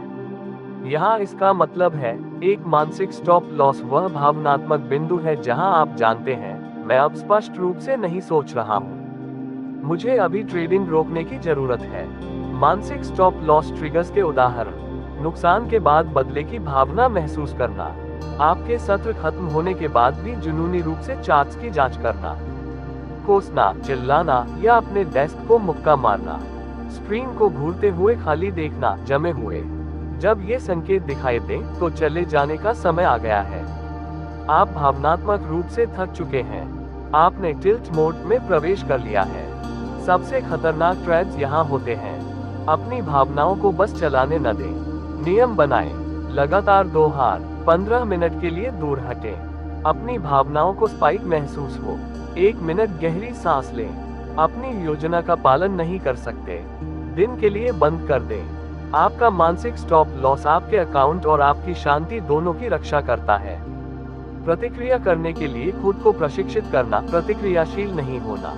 यहाँ इसका मतलब है, एक मानसिक स्टॉप लॉस वह भावनात्मक बिंदु है जहां आप जानते हैं, मैं अब स्पष्ट रूप से नहीं सोच रहा हूँ। मुझे अभी ट्रेडिंग रोकने की जरूरत है। मानसिक स्टॉप लॉस ट्रिगर्स के उदाहरण। नुकसान के बाद बदले की भावना महसूस करना। आपके सत्र खत्म होने के बाद भी जुनूनी रूप से चार्ट्स की जांच करना। कोसना, चिल्लाना या अपने डेस्क को मुक्का मारना। स्क्रीन को घूरते हुए खाली देखना, जमे हुए। जब ये संकेत दिखाई दें, तो चले जाने का समय आ गया है। आप भावनात्मक रूप से थक चुके हैं। आपने टिल्ट मोड में प्रवेश कर लिया है। सबसे खतरनाक ट्रैप्स यहाँ होते हैं। अपनी भावनाओं को बस चलाने न दें। नियम बनाएं। लगातार 2 हार 15 मिनट के लिए दूर हटें। अपनी भावनाओं को स्पाइक महसूस हो। 1 मिनट गहरी सांस लें। अपनी योजना का पालन नहीं कर सकते, दिन के लिए बंद कर दें। आपका मानसिक स्टॉप लॉस आपके अकाउंट और आपकी शांति दोनों की रक्षा करता है। प्रतिक्रिया करने के लिए खुद को प्रशिक्षित करना। प्रतिक्रियाशील नहीं होना।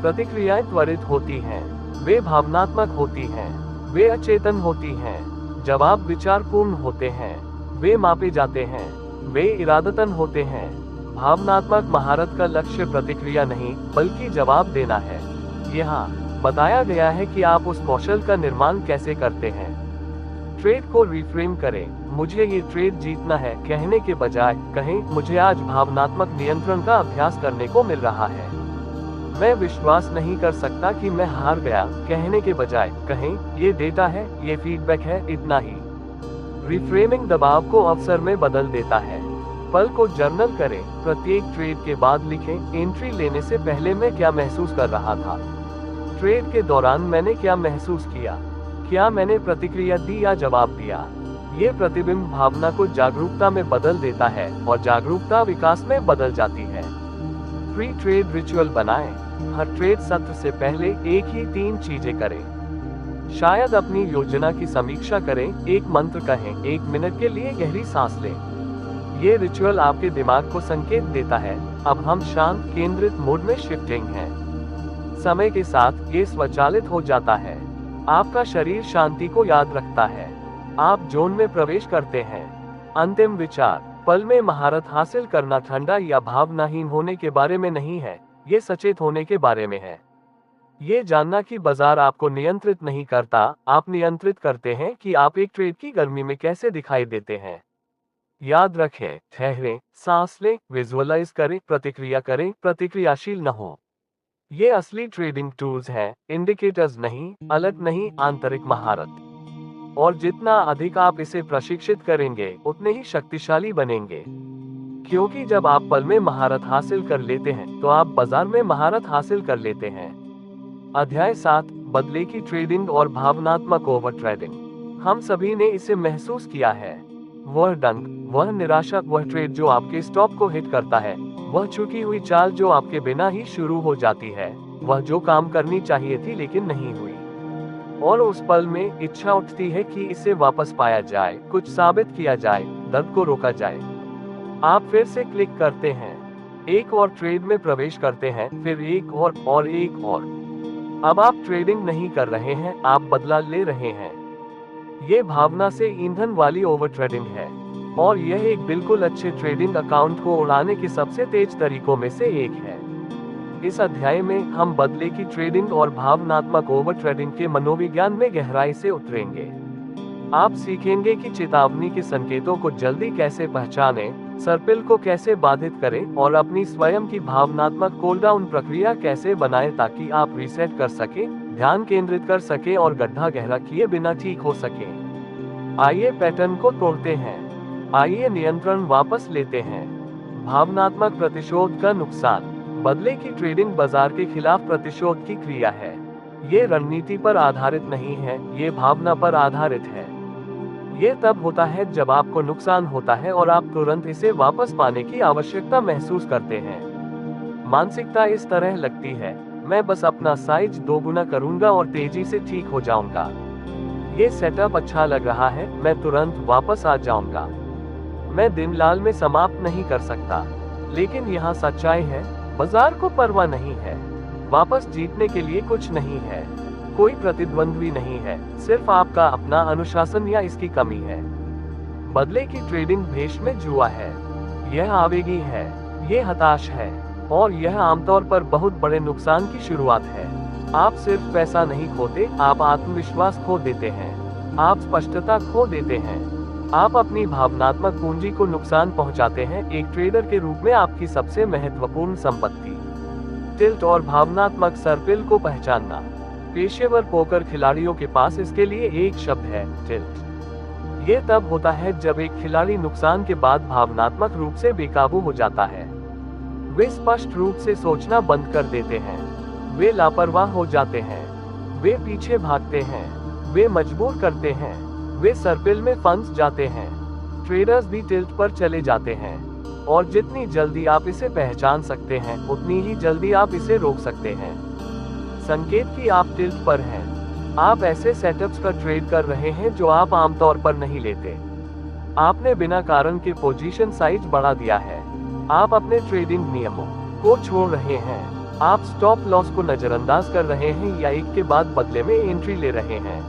प्रतिक्रियाएं त्वरित होती हैं, वे भावनात्मक होती हैं, वे अचेतन होती हैं। जवाब विचारपूर्ण होते हैं, वे मापे जाते हैं, वे इरादतन होते हैं। भावनात्मक महारत का लक्ष्य प्रतिक्रिया नहीं, बल्कि जवाब देना है। यहाँ बताया गया है कि आप उस कौशल का निर्माण कैसे करते हैं। ट्रेड को रिफ्रेम करें। मुझे ये ट्रेड जीतना है कहने के बजाय कहें, मुझे आज भावनात्मक नियंत्रण का अभ्यास करने को मिल रहा है। मैं विश्वास नहीं कर सकता कि मैं हार गया कहने के बजाय कहें, ये डेटा है, ये फीडबैक है, इतना ही। रिफ्रेमिंग दबाव को अवसर में बदल देता है। पल को जर्नल करें। प्रत्येक ट्रेड के बाद लिखें, एंट्री लेने से पहले मैं क्या महसूस कर रहा था। ट्रेड के दौरान मैंने क्या महसूस किया। क्या मैंने प्रतिक्रिया दी या जवाब दिया। ये प्रतिबिंब भावना को जागरूकता में बदल देता है और जागरूकता विकास में बदल जाती है। प्री ट्रेड रिचुअल बनाएं। हर ट्रेड सत्र से पहले एक ही 3 चीजें करें। शायद अपनी योजना की समीक्षा करें, एक मंत्र कहें, 1 मिनट के लिए गहरी सांस लें। ये रिचुअल आपके दिमाग को संकेत देता है, अब हम शांत केंद्रित मोड में शिफ्टिंग हैं। समय के साथ ये स्वचालित हो जाता है। आपका शरीर शांति को याद रखता है। आप जोन में प्रवेश करते हैं। अंतिम विचार। पल में महारत हासिल करना ठंडा या भावनाहीन होने के बारे में नहीं है, ये सचेत होने के बारे में है। ये जानना कि बाजार आपको नियंत्रित नहीं करता, आप नियंत्रित करते हैं कि आप एक ट्रेड की गर्मी में कैसे दिखाई देते हैं। याद रखें, ठहरें, सांस लें, विजुअलाइज करें, प्रतिक्रिया करें, प्रतिक्रियाशील न हो। ये असली ट्रेडिंग टूल्स हैं, इंडिकेटर्स नहीं, अलर्ट नहीं, आंतरिक महारत। और जितना अधिक आप इसे प्रशिक्षित करेंगे, उतने ही शक्तिशाली बनेंगे। क्योंकि जब आप पल में महारत हासिल कर लेते हैं, तो आप बाजार में महारत हासिल कर लेते हैं। अध्याय 7, बदले की ट्रेडिंग और भावनात्मक ओवर ट्रेडिंग। हम सभी ने इसे महसूस किया है। वह डंक, वह निराशा, वह ट्रेड जो आपके स्टॉप को हिट करता है, वह चुकी हुई चाल जो आपके बिना ही शुरू हो जाती है, वह जो काम करनी चाहिए थी लेकिन नहीं हुई। और उस पल में इच्छा उठती है कि इसे वापस पाया जाए, कुछ साबित किया जाए, दर्द को रोका जाए। आप फिर से क्लिक करते हैं, एक और ट्रेड में प्रवेश करते हैं, फिर एक और एक और। अब आप ट्रेडिंग नहीं कर रहे हैं, आप बदला ले रहे हैं। ये भावना से ईंधन वाली ओवर ट्रेडिंग है, और यह एक बिल्कुल अच्छे ट्रेडिंग अकाउंट को उड़ाने के सबसे तेज तरीकों में से एक है। इस अध्याय में हम बदले की ट्रेडिंग और भावनात्मक ओवर ट्रेडिंग के मनोविज्ञान में गहराई से उतरेंगे। आप सीखेंगे कि चेतावनी के संकेतों को जल्दी कैसे पहचानें, सर्पिल को कैसे बाधित करें और अपनी स्वयं की भावनात्मक कूल डाउन प्रक्रिया कैसे बनाएं ताकि आप रीसेट कर सकें, ध्यान केंद्रित कर सकें और गड्ढा गहरा किए बिना ठीक हो सकें। आइए पैटर्न को तोड़ते हैं। आइए नियंत्रण वापस लेते हैं। भावनात्मक प्रतिशोध का नुकसान। बदले की ट्रेडिंग बाजार के खिलाफ प्रतिशोध की क्रिया है। ये रणनीति पर आधारित नहीं है, ये भावना पर आधारित है। ये तब होता है जब आपको नुकसान होता है और आप तुरंत इसे वापस पाने की आवश्यकता महसूस करते हैं। मानसिकता इस तरह लगती है, मैं बस अपना साइज दोगुना करूंगा और तेजी से ठीक हो जाऊंगा। ये सेटअप अच्छा लग रहा है, मैं तुरंत वापस आ जाऊंगा। मैं दिन लाल में समाप्त नहीं कर सकता। लेकिन यहाँ सच्चाई है, बाजार को परवाह नहीं है। वापस जीतने के लिए कुछ नहीं है, कोई प्रतिद्वंद्वी नहीं है, सिर्फ आपका अपना अनुशासन या इसकी कमी है। बदले की ट्रेडिंग भेष में जुआ है। यह आवेगी है, यह हताश है और यह आमतौर पर बहुत बड़े नुकसान की शुरुआत है। आप सिर्फ पैसा नहीं खोते, आप आत्मविश्वास खो देते हैं, आप स्पष्टता खो देते हैं, आप अपनी भावनात्मक पूंजी को नुकसान पहुंचाते हैं। एक ट्रेडर के रूप में आपकी सबसे महत्वपूर्ण संपत्ति। टिल्ट और भावनात्मक सर्पिल को पहचानना। पेशेवर पोकर खिलाड़ियों के पास इसके लिए एक शब्द है, टिल्ट। ये तब होता है जब एक खिलाड़ी नुकसान के बाद भावनात्मक रूप से बेकाबू हो जाता है। वे स्पष्ट रूप से सोचना बंद कर देते हैं, वे लापरवाह हो जाते हैं, वे पीछे भागते हैं, वे मजबूर करते हैं, वे सर्पिल में फंस जाते हैं। ट्रेडर्स भी टिल्ट पर चले जाते हैं और जितनी जल्दी आप इसे पहचान सकते हैं, उतनी ही जल्दी आप इसे रोक सकते हैं। संकेत कि आप टिल्ट पर हैं। आप ऐसे सेटअप्स का ट्रेड कर रहे हैं जो आप आमतौर पर नहीं लेते। आपने बिना कारण के पोजीशन साइज बढ़ा दिया है। आप अपने ट्रेडिंग नियमों को छोड़ रहे हैं। आप स्टॉप लॉस को नजरअंदाज कर रहे हैं या एक के बाद बदले में एंट्री ले रहे हैं।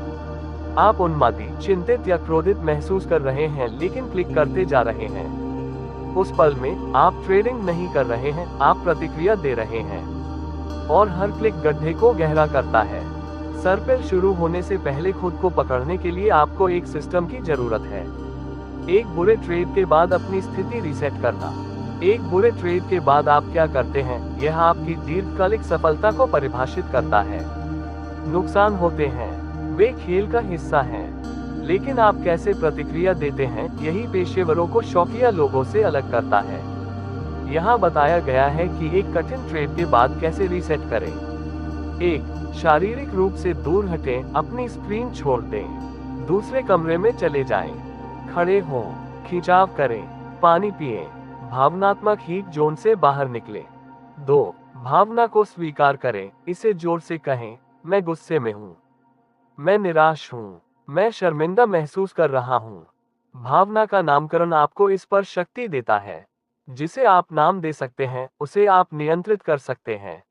आप उन्मादी, चिंतित या क्रोधित महसूस कर रहे हैं लेकिन क्लिक करते जा रहे हैं। उस पल में आप ट्रेडिंग नहीं कर रहे हैं, आप प्रतिक्रिया दे रहे हैं और हर क्लिक गड्ढे को गहरा करता है। सर्पिल शुरू होने से पहले खुद को पकड़ने के लिए आपको एक सिस्टम की जरूरत है। एक बुरे ट्रेड के बाद अपनी स्थिति रीसेट करना। एक बुरे ट्रेड के बाद आप क्या करते हैं, यह आपकी दीर्घकालिक सफलता को परिभाषित करता है। नुकसान होते हैं, वे खेल का हिस्सा हैं, लेकिन आप कैसे प्रतिक्रिया देते हैं, यही पेशेवरों को शौकिया लोगों से अलग करता है। यहाँ बताया गया है कि एक कठिन ट्रेड के बाद कैसे रीसेट करें। 1. शारीरिक रूप से दूर हटें, अपनी स्क्रीन छोड़ दें, दूसरे कमरे में चले जाएं, खड़े हों, खिंचाव करें, पानी पिएं, भावनात्मक हीट जोन से बाहर निकलें। 2. भावना को स्वीकार करें, इसे जोर से कहें, मैं गुस्से में हूँ, मैं निराश हूँ, मैं शर्मिंदा महसूस कर रहा हूँ। भावना का नामकरण आपको इस पर शक्ति देता है। जिसे आप नाम दे सकते हैं, उसे आप नियंत्रित कर सकते हैं।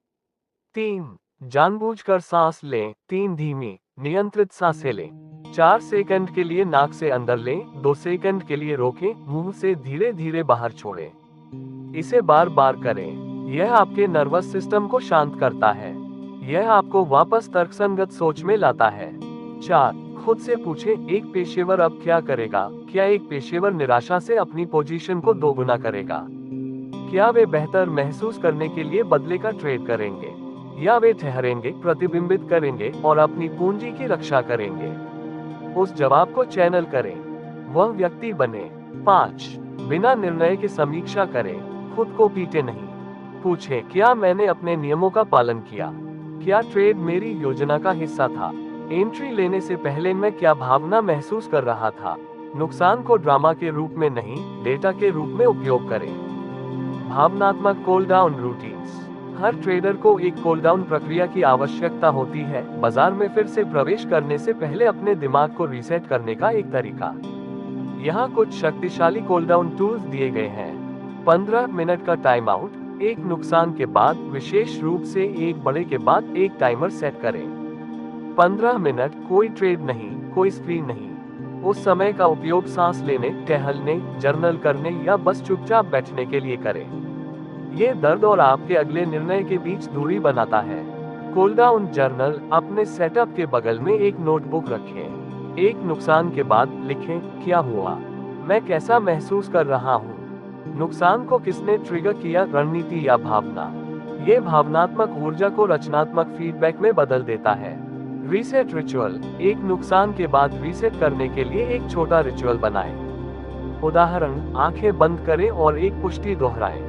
3. जानबूझकर सांस लें, 3 धीमी, नियंत्रित सांसें लें। 4 सेकंड के लिए नाक से अंदर लें, 2 सेकंड के लिए रोकें, मुंह से धीरे धीरे बाहर छोड़ें। इसे बार बार करें। यह आपके नर्वस सिस्टम को शांत करता है। यह आपको वापस तर्कसंगत सोच में लाता है। 4. खुद से पूछें, एक पेशेवर अब क्या करेगा? क्या एक पेशेवर निराशा से अपनी पोजीशन को दोगुना करेगा? क्या वे बेहतर महसूस करने के लिए बदले का ट्रेड करेंगे, या वे ठहरेंगे, प्रतिबिंबित करेंगे और अपनी पूंजी की रक्षा करेंगे? उस जवाब को चैनल करें, वह व्यक्ति बने। 5. बिना निर्णय के समीक्षा करें, खुद को पीटे नहीं। पूछें, क्या मैंने अपने नियमों का पालन किया? क्या ट्रेड मेरी योजना का हिस्सा था? एंट्री लेने से पहले मैं क्या भावना महसूस कर रहा था? नुकसान को ड्रामा के रूप में नहीं, डेटा के रूप में उपयोग करें। भावनात्मक कूल डाउन रूटीन्स। हर ट्रेडर को एक कूल डाउन प्रक्रिया की आवश्यकता होती है। बाजार में फिर से प्रवेश करने से पहले अपने दिमाग को रीसेट करने का एक तरीका। यहाँ कुछ शक्तिशाली कूल डाउन टूल्स दिए गए हैं। 15 मिनट का टाइम आउट, एक नुकसान के बाद, विशेष रूप से एक बड़े के बाद एक टाइमर सेट करें। 15 मिनट, कोई ट्रेड नहीं, कोई स्क्रीन नहीं। उस समय का उपयोग सांस लेने, टहलने, जर्नल करने या बस चुपचाप बैठने के लिए करें। ये दर्द और आपके अगले निर्णय के बीच दूरी बनाता है। Cool down journal. अपने सेटअप के बगल में एक नोटबुक रखें। एक नुकसान के बाद लिखें, क्या हुआ, मैं कैसा महसूस कर रहा हूँ, नुकसान को किसने ट्रिगर किया, रणनीति या भावना। ये भावनात्मक ऊर्जा को रचनात्मक फीडबैक में बदल देता है। Reset ritual. एक नुकसान के बाद रीसेट करने के लिए एक छोटा रिचुअल बनाएं। उदाहरण, आंखें बंद करें और एक पुष्टि दोहराएं।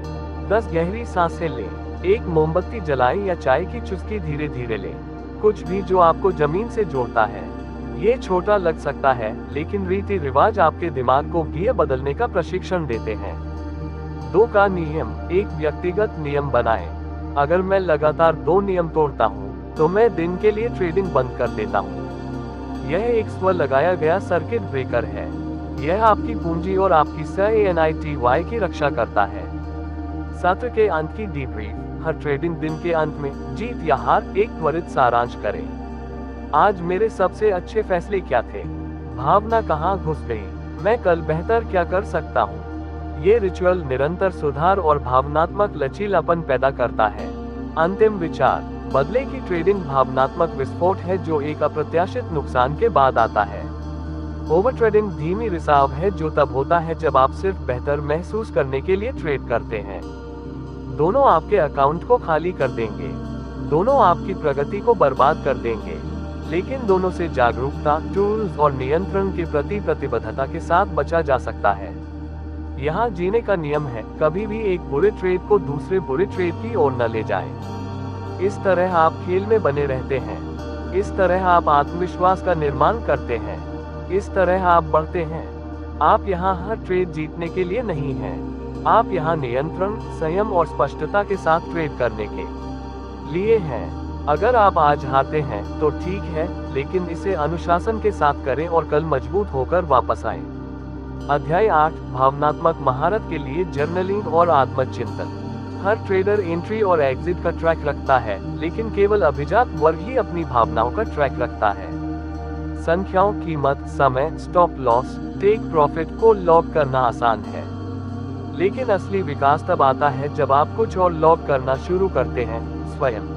10 गहरी सांसें लें। एक मोमबत्ती जलाएं या चाय की चुस्की धीरे धीरे लें। कुछ भी जो आपको जमीन से जोड़ता है। ये छोटा लग सकता है, लेकिन रीति रिवाज आपके दिमाग को गियर बदलने का प्रशिक्षण देते हैं। 2 का नियम। एक व्यक्तिगत नियम बनाएं। अगर मैं लगातार 2 नियम तोड़ता हूँ, तो मैं दिन के लिए ट्रेडिंग बंद कर देता हूँ। यह एक स्व लगाया गया सर्किट ब्रेकर है। यह आपकी पूंजी और आपकी SNITY की रक्षा करता है। सत्र के अंत की डीब्रीफ। हर ट्रेडिंग दिन के अंत में जीत या हार एक त्वरित सारांश करें। आज मेरे सबसे अच्छे फैसले क्या थे, भावना कहाँ घुस गई, मैं कल बेहतर क्या कर सकता हूँ। ये रिचुअल निरंतर सुधार और भावनात्मक लचीलापन पैदा करता है। अंतिम विचार। बदले की ट्रेडिंग भावनात्मक विस्फोट है जो एक अप्रत्याशित नुकसान के बाद आता है। ओवर ट्रेडिंग धीमी रिसाव है जो तब होता है जब आप सिर्फ बेहतर महसूस करने के लिए ट्रेड करते हैं। दोनों आपके अकाउंट को खाली कर देंगे, दोनों आपकी प्रगति को बर्बाद कर देंगे, लेकिन दोनों से जागरूकता, टूल्स और नियंत्रण के प्रति प्रतिबद्धता के साथ बचा जा सकता है। यहाँ जीने का नियम है, कभी भी एक बुरे ट्रेड को दूसरे बुरे ट्रेड की ओर न ले जाएं। इस तरह आप खेल में बने रहते हैं। इस तरह आप आत्मविश्वास का निर्माण करते हैं। इस तरह आप बढ़ते हैं। आप यहाँ हर ट्रेड जीतने के लिए नहीं हैं। आप यहाँ नियंत्रण, संयम और स्पष्टता के साथ ट्रेड करने के लिए हैं। अगर आप आज हारते हैं तो ठीक है, लेकिन इसे अनुशासन के साथ करें और कल मजबूत होकर वापस आएं। अध्याय 8। भावनात्मक महारत के लिए जर्नलिंग और आत्मचिंतन। हर ट्रेडर एंट्री और एग्जिट का ट्रैक रखता है, लेकिन केवल अभिजात वर्ग ही अपनी भावनाओं का ट्रैक रखता है। संख्याओं, कीमत, समय, स्टॉप लॉस, टेक प्रॉफिट को लॉग करना आसान है, लेकिन असली विकास तब आता है जब आप कुछ और लॉग करना शुरू करते हैं। स्वयं।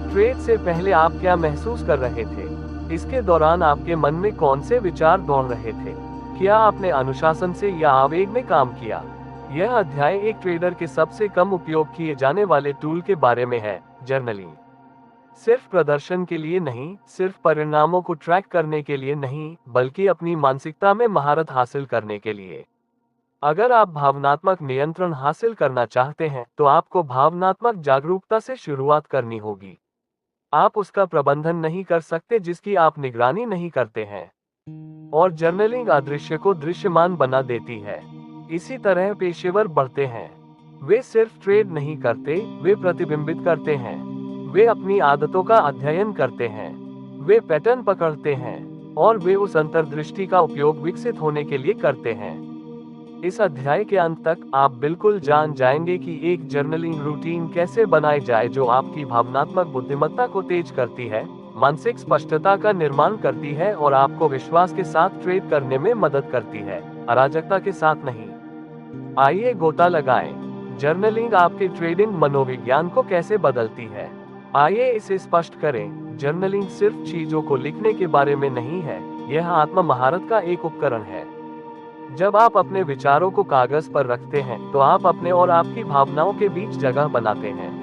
ट्रेड से पहले आप क्या महसूस कर रहे थे? इसके दौरान आपके मन में कौन से विचार दौड़ रहे थे? क्या आपने अनुशासन से या आवेग में काम किया? यह अध्याय एक ट्रेडर के सबसे कम उपयोग किए जाने वाले टूल के बारे में है, जर्नलिंग। सिर्फ प्रदर्शन के लिए नहीं, सिर्फ परिणामों को ट्रैक करने के लिए नहीं, बल्कि अपनी मानसिकता में महारत हासिल करने के लिए। अगर आप भावनात्मक नियंत्रण हासिल करना चाहते हैं, तो आपको भावनात्मक जागरूकता से शुरुआत करनी होगी। आप उसका प्रबंधन नहीं कर सकते जिसकी आप निगरानी नहीं करते हैं। और जर्नलिंग अदृश्य को दृश्यमान बना देती है। इसी तरह पेशेवर बढ़ते हैं। वे सिर्फ ट्रेड नहीं करते, वे प्रतिबिंबित करते हैं। वे अपनी आदतों का अध्ययन करते हैं। वे पैटर्न पकड़ते हैं और वे उस अंतर्दृष्टि का उपयोग विकसित होने के लिए करते हैं। इस अध्याय के अंत तक आप बिल्कुल जान जाएंगे कि एक जर्नलिंग रूटीन कैसे बनाई जाए जो आपकी भावनात्मक बुद्धिमत्ता को तेज करती है, मानसिक स्पष्टता का निर्माण करती है और आपको विश्वास के साथ ट्रेड करने में मदद करती है, अराजकता के साथ नहीं। आइए गोता लगाएं। जर्नलिंग आपके ट्रेडिंग मनोविज्ञान को कैसे बदलती है? आइए इसे स्पष्ट करें। जर्नलिंग सिर्फ चीजों को लिखने के बारे में नहीं है, यह आत्म महारत का एक उपकरण है। जब आप अपने विचारों को कागज पर रखते हैं, तो आप अपने और आपकी भावनाओं के बीच जगह बनाते हैं।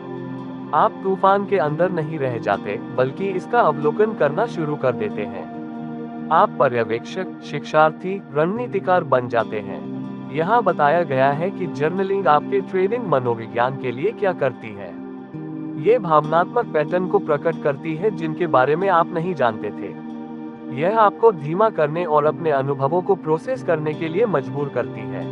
आप तूफान के अंदर नहीं रह जाते, बल्कि इसका अवलोकन करना शुरू कर देते हैं। आप पर्यवेक्षक, शिक्षार्थी, रणनीतिकार बन जाते हैं। यहाँ बताया गया है कि जर्नलिंग आपके ट्रेडिंग मनोविज्ञान के लिए क्या करती है। ये भावनात्मक पैटर्न को प्रकट करती है जिनके बारे में आप नहीं जानते थे। यह आपको धीमा करने और अपने अनुभवों को प्रोसेस करने के लिए मजबूर करती है।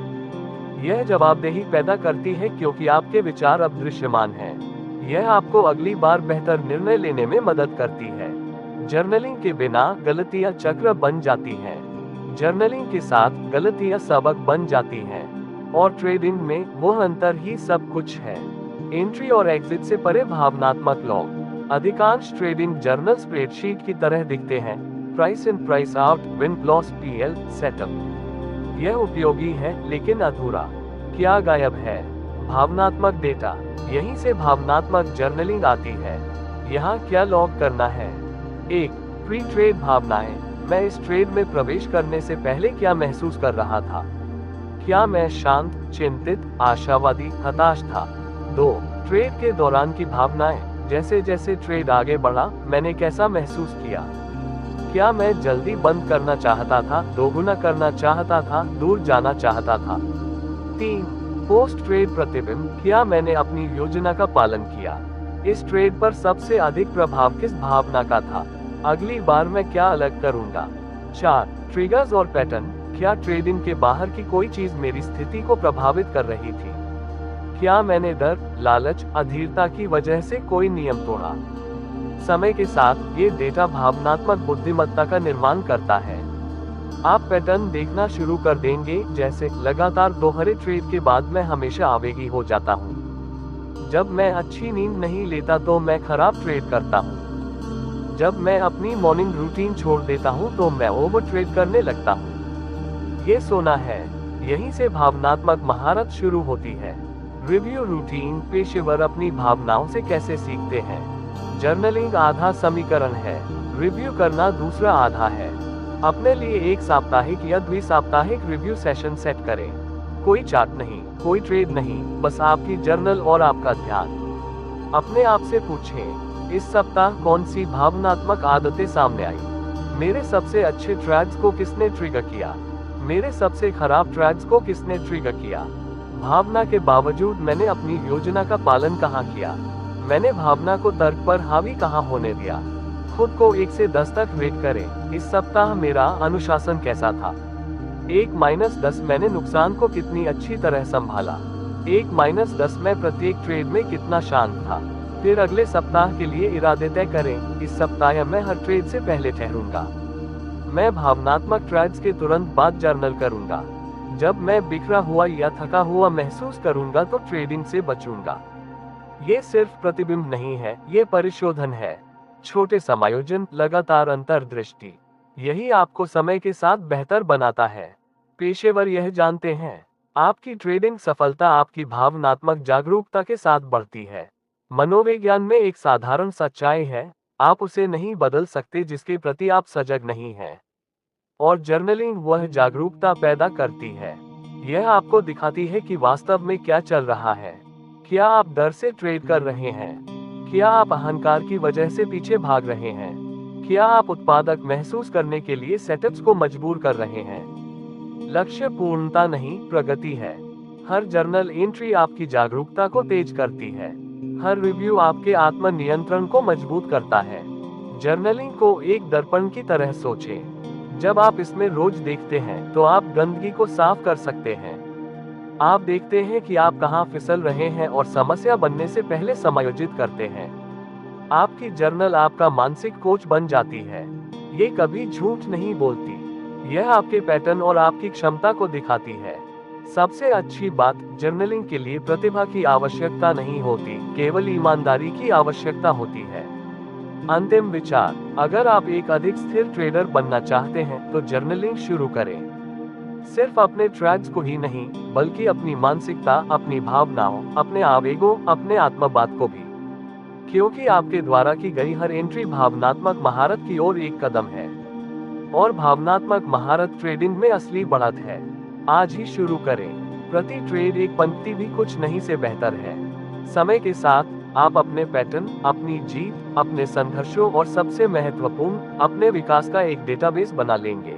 यह जवाबदेही पैदा करती है क्योंकि आपके विचार अब दृश्यमान हैं। यह आपको अगली बार बेहतर निर्णय लेने में मदद करती है। जर्नलिंग के बिना गलतियां चक्र बन जाती हैं। जर्नलिंग के साथ गलतियां सबक बन जाती हैं। और ट्रेडिंग में वह अंतर ही सब कुछ है। एंट्री और एग्जिट से परे भावनात्मक लॉग। अधिकांश ट्रेडिंग जर्नल स्प्रेडशीट की तरह दिखते हैं। Price in, price out, win loss, PL, setup. यह उपयोगी है लेकिन अधूरा। क्या गायब है? भावनात्मक डेटा, यहीं से भावनात्मक जर्नलिंग आती है। यहाँ क्या लॉग करना है? 1. प्री ट्रेड भावनाएं। मैं इस ट्रेड में प्रवेश करने से पहले क्या महसूस कर रहा था? क्या मैं शांत, चिंतित, आशावादी, हताश था? 2. ट्रेड के दौरान की भावनाएं। जैसे जैसे ट्रेड आगे बढ़ा, मैंने कैसा महसूस किया? क्या मैं जल्दी बंद करना चाहता था, दोगुना करना चाहता था, दूर जाना चाहता था? 3. पोस्ट ट्रेड प्रतिबिंब। क्या मैंने अपनी योजना का पालन किया? इस ट्रेड पर सबसे अधिक प्रभाव किस भावना का था? अगली बार मैं क्या अलग करूंगा? 4. ट्रिगर्स और पैटर्न। क्या ट्रेडिंग के बाहर की कोई चीज मेरी स्थिति को प्रभावित कर रही थी? क्या मैंने डर, लालच, अधीरता की वजह से कोई नियम तोड़ा? समय के साथ ये डेटा भावनात्मक बुद्धिमत्ता का निर्माण करता है। आप पैटर्न देखना शुरू कर देंगे, जैसे लगातार दोहरे ट्रेड के बाद मैं हमेशा आवेगी हो जाता हूँ। जब मैं अच्छी नींद नहीं लेता तो मैं खराब ट्रेड करता हूँ। जब मैं अपनी मॉर्निंग रूटीन छोड़ देता हूँ तो मैं ओवर ट्रेड करने लगता हूँ। ये सोना है। यहीं से भावनात्मक महारत शुरू होती है। Review routine. पेशेवर अपनी भावनाओं से कैसे सीखते हैं? जर्नलिंग आधा समीकरण है, रिव्यू करना दूसरा आधा है। अपने लिए एक साप्ताहिक या द्विसाप्ताहिक रिव्यू सेशन सेट करें। कोई चार्ट नहीं, कोई ट्रेड नहीं, बस आपकी जर्नल और आपका ध्यान। अपने आप से पूछें, इस सप्ताह कौन सी भावनात्मक आदतें सामने आई? मेरे सबसे अच्छे ट्रैड्स को किसने ट्रिगर किया? मेरे सबसे खराब ट्रैड्स को किसने ट्रिगर किया? भावना के बावजूद मैंने अपनी योजना का पालन कहाँ किया? मैंने भावना को तर्क पर हावी कहाँ होने दिया? खुद को 1 से 10 तक रेट करें। इस सप्ताह मेरा अनुशासन कैसा था? 1-10 मैंने नुकसान को कितनी अच्छी तरह संभाला? 1-10 मैं प्रत्येक ट्रेड में कितना शांत था? फिर अगले सप्ताह के लिए इरादे तय करें। इस सप्ताह मैं हर ट्रेड से पहले ठहरूंगा। मैं भावनात्मक ट्रेड्स के तुरंत बाद जर्नल करूंगा। जब मैं बिखरा हुआ या थका हुआ महसूस करूंगा तो ट्रेडिंग से बचूंगा। ये सिर्फ प्रतिबिंब नहीं है, ये परिशोधन है। छोटे समायोजन, लगातार अंतर्दृष्टि, यही आपको समय के साथ बेहतर बनाता है। पेशेवर यह जानते हैं, आपकी ट्रेडिंग सफलता आपकी भावनात्मक जागरूकता के साथ बढ़ती है। मनोविज्ञान में एक साधारण सच्चाई है, आप उसे नहीं बदल सकते जिसके प्रति आप सजग नहीं हैं। और जर्नलिंग वह जागरूकता पैदा करती है। यह आपको दिखाती है कि वास्तव में क्या चल रहा है। क्या आप डर से ट्रेड कर रहे हैं? क्या आप अहंकार की वजह से पीछे भाग रहे हैं? क्या आप उत्पादक महसूस करने के लिए सेटअप्स को मजबूर कर रहे हैं? लक्ष्य पूर्णता नहीं, प्रगति है। हर जर्नल एंट्री आपकी जागरूकता को तेज करती है। हर रिव्यू आपके आत्म नियंत्रण को मजबूत करता है। जर्नलिंग को एक दर्पण की तरह सोचें। जब आप इसमें रोज देखते हैं तो आप गंदगी को साफ कर सकते हैं। आप देखते हैं कि आप कहां फिसल रहे हैं और समस्या बनने से पहले समायोजित करते हैं। आपकी जर्नल आपका मानसिक कोच बन जाती है। ये कभी झूठ नहीं बोलती, यह आपके पैटर्न और आपकी क्षमता को दिखाती है। सबसे अच्छी बात, जर्नलिंग के लिए प्रतिभा की आवश्यकता नहीं होती, केवल ईमानदारी की आवश्यकता होती है। अंतिम विचार, अगर आप एक अधिक स्थिर ट्रेडर बनना चाहते हैं तो जर्नलिंग शुरू करें। सिर्फ अपने ट्रेड्स को ही नहीं, बल्कि अपनी मानसिकता, अपनी भावनाओं, अपने आवेगों, अपने आत्मबात को भी। क्योंकि आपके द्वारा की गई हर एंट्री भावनात्मक महारत की ओर एक कदम है। और भावनात्मक महारत ट्रेडिंग में असली बढ़त है। आज ही शुरू करें। प्रति ट्रेड एक पंक्ति भी कुछ नहीं से बेहतर है। समय के साथ आप अपने पैटर्न, अपनी जीत, अपने संघर्षों और सबसे महत्वपूर्ण, अपने विकास का एक डेटाबेस बना लेंगे।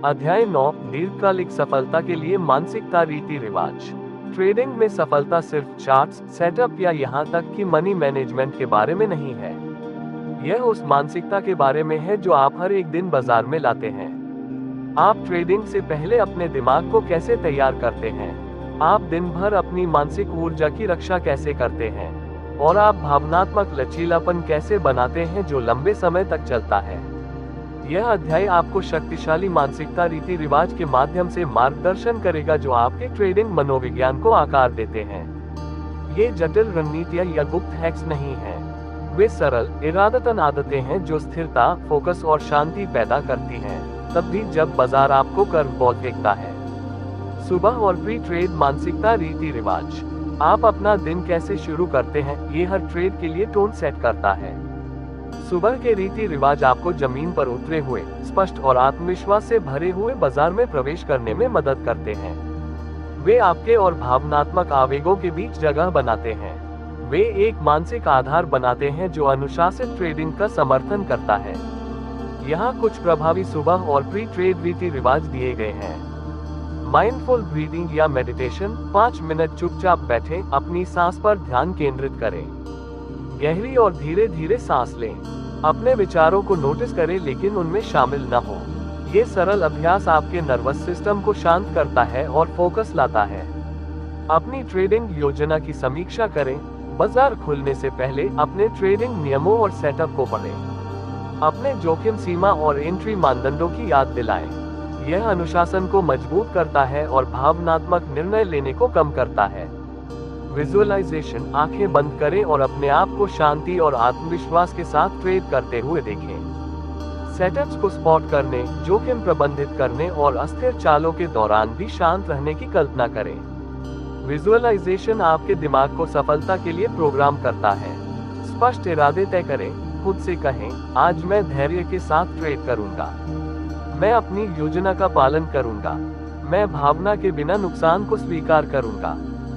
अध्याय 9, दीर्घकालिक सफलता के लिए मानसिकता, रीति रिवाज। ट्रेडिंग में सफलता सिर्फ चार्ट्स, सेटअप या यहाँ तक कि मनी मैनेजमेंट के बारे में नहीं है। यह उस मानसिकता के बारे में है जो आप हर एक दिन बाजार में लाते हैं। आप ट्रेडिंग से पहले अपने दिमाग को कैसे तैयार करते हैं? आप दिन भर अपनी मानसिक ऊर्जा की रक्षा कैसे करते हैं? और आप भावनात्मक लचीलापन कैसे बनाते हैं जो लंबे समय तक चलता है? यह अध्याय आपको शक्तिशाली मानसिकता, रीति रिवाज के माध्यम से मार्गदर्शन करेगा जो आपके ट्रेडिंग मनोविज्ञान को आकार देते हैं। ये जटिल रणनीतियां या गुप्त हैक्स नहीं हैं। वे सरल, इरादतन आदतें हैं जो स्थिरता, फोकस और शांति पैदा करती हैं, तब भी जब बाजार आपको कर्वबॉल फेंकता है। सुबह और प्री ट्रेड मानसिकता, रीति रिवाज। आप अपना दिन कैसे शुरू करते हैं, ये हर ट्रेड के लिए टोन सेट करता है। सुबह के रीति रिवाज आपको जमीन पर उतरे हुए, स्पष्ट और आत्मविश्वास से भरे हुए बाजार में प्रवेश करने में मदद करते हैं। वे आपके और भावनात्मक आवेगों के बीच जगह बनाते हैं। वे एक मानसिक आधार बनाते हैं जो अनुशासित ट्रेडिंग का समर्थन करता है। यहाँ कुछ प्रभावी सुबह और प्री ट्रेड रीति रिवाज दिए गए हैं। माइंडफुल ब्रीदिंग या मेडिटेशन, 5 मिनट चुपचाप बैठे अपनी सांस पर ध्यान केंद्रित करें। गहरी और धीरे धीरे सांस लें। अपने विचारों को नोटिस करें लेकिन उनमें शामिल न हो। ये सरल अभ्यास आपके नर्वस सिस्टम को शांत करता है और फोकस लाता है। अपनी ट्रेडिंग योजना की समीक्षा करें। बाजार खुलने से पहले अपने ट्रेडिंग नियमों और सेटअप को पढ़ें। अपने जोखिम सीमा और एंट्री मानदंडों की याद दिलाएं। यह अनुशासन को मजबूत करता है और भावनात्मक निर्णय लेने को कम करता है। विजुअलाइजेशन, आंखें बंद करें और अपने आप को शांति और आत्मविश्वास के साथ ट्रेड करते हुए देखें। सेटअप्स को स्पॉट करने, जोखिम प्रबंधित करने और अस्थिर चालों के दौरान भी शांत रहने की कल्पना करें। विजुअलाइजेशन आपके दिमाग को सफलता के लिए प्रोग्राम करता है। स्पष्ट इरादे तय करें। खुद से कहें, आज मैं धैर्य के साथ ट्रेड करूंगा, मैं अपनी योजना का पालन करूंगा, मैं भावना के बिना नुकसान को स्वीकार करूंगा।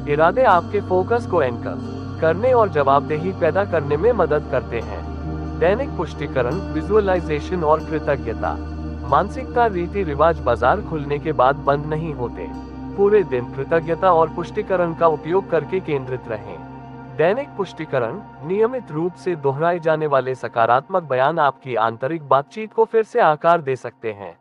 इरादे आपके फोकस को एंकर करने और जवाबदेही पैदा करने में मदद करते हैं। दैनिक पुष्टिकरण, विजुअलाइजेशन और कृतज्ञता। मानसिकता रीति रिवाज बाजार खुलने के बाद बंद नहीं होते। पूरे दिन कृतज्ञता और पुष्टिकरण का उपयोग करके केंद्रित रहें। दैनिक पुष्टिकरण, नियमित रूप से दोहराए जाने वाले सकारात्मक बयान आपकी आंतरिक बातचीत को फिर से आकार दे सकते हैं।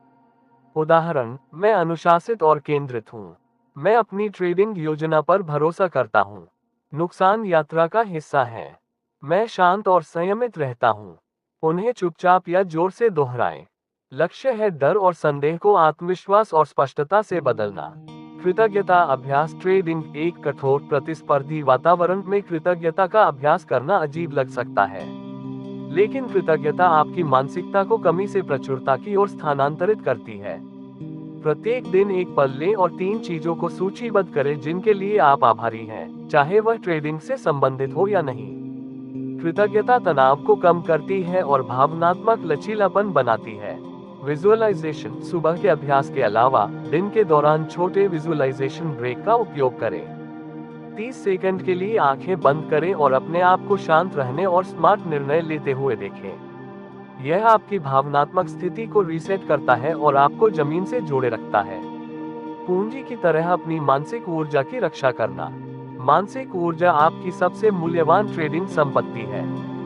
उदाहरण, मैं अनुशासित और केंद्रित हूँ। मैं अपनी ट्रेडिंग योजना पर भरोसा करता हूँ। नुकसान यात्रा का हिस्सा है। मैं शांत और संयमित रहता हूँ। उन्हें चुपचाप या जोर से दोहराएं। लक्ष्य है डर और संदेह को आत्मविश्वास और स्पष्टता से बदलना। कृतज्ञता अभ्यास। ट्रेडिंग एक कठोर प्रतिस्पर्धी वातावरण में कृतज्ञता का अभ्यास करना अजीब लग सकता है, लेकिन कृतज्ञता आपकी मानसिकता को कमी से प्रचुरता की ओर स्थानांतरित करती है। प्रत्येक दिन एक पल लें और 3 चीजों को सूचीबद्ध करें जिनके लिए आप आभारी हैं, चाहे वह ट्रेडिंग से संबंधित हो या नहीं। कृतज्ञता तनाव को कम करती है और भावनात्मक लचीलापन बनाती है। विजुअलाइजेशन, सुबह के अभ्यास के अलावा दिन के दौरान छोटे विजुअलाइजेशन ब्रेक का उपयोग करें। 30 सेकंड के लिए आंखें बंद करें और अपने आप को शांत रहने और स्मार्ट निर्णय लेते हुए देखें। यह आपकी भावनात्मक स्थिति को रीसेट करता है और आपको जमीन से जोड़े रखता है। पूंजी की तरह अपनी मानसिक ऊर्जा की रक्षा करना। मानसिक ऊर्जा आपकी सबसे मूल्यवान ट्रेडिंग संपत्ति है।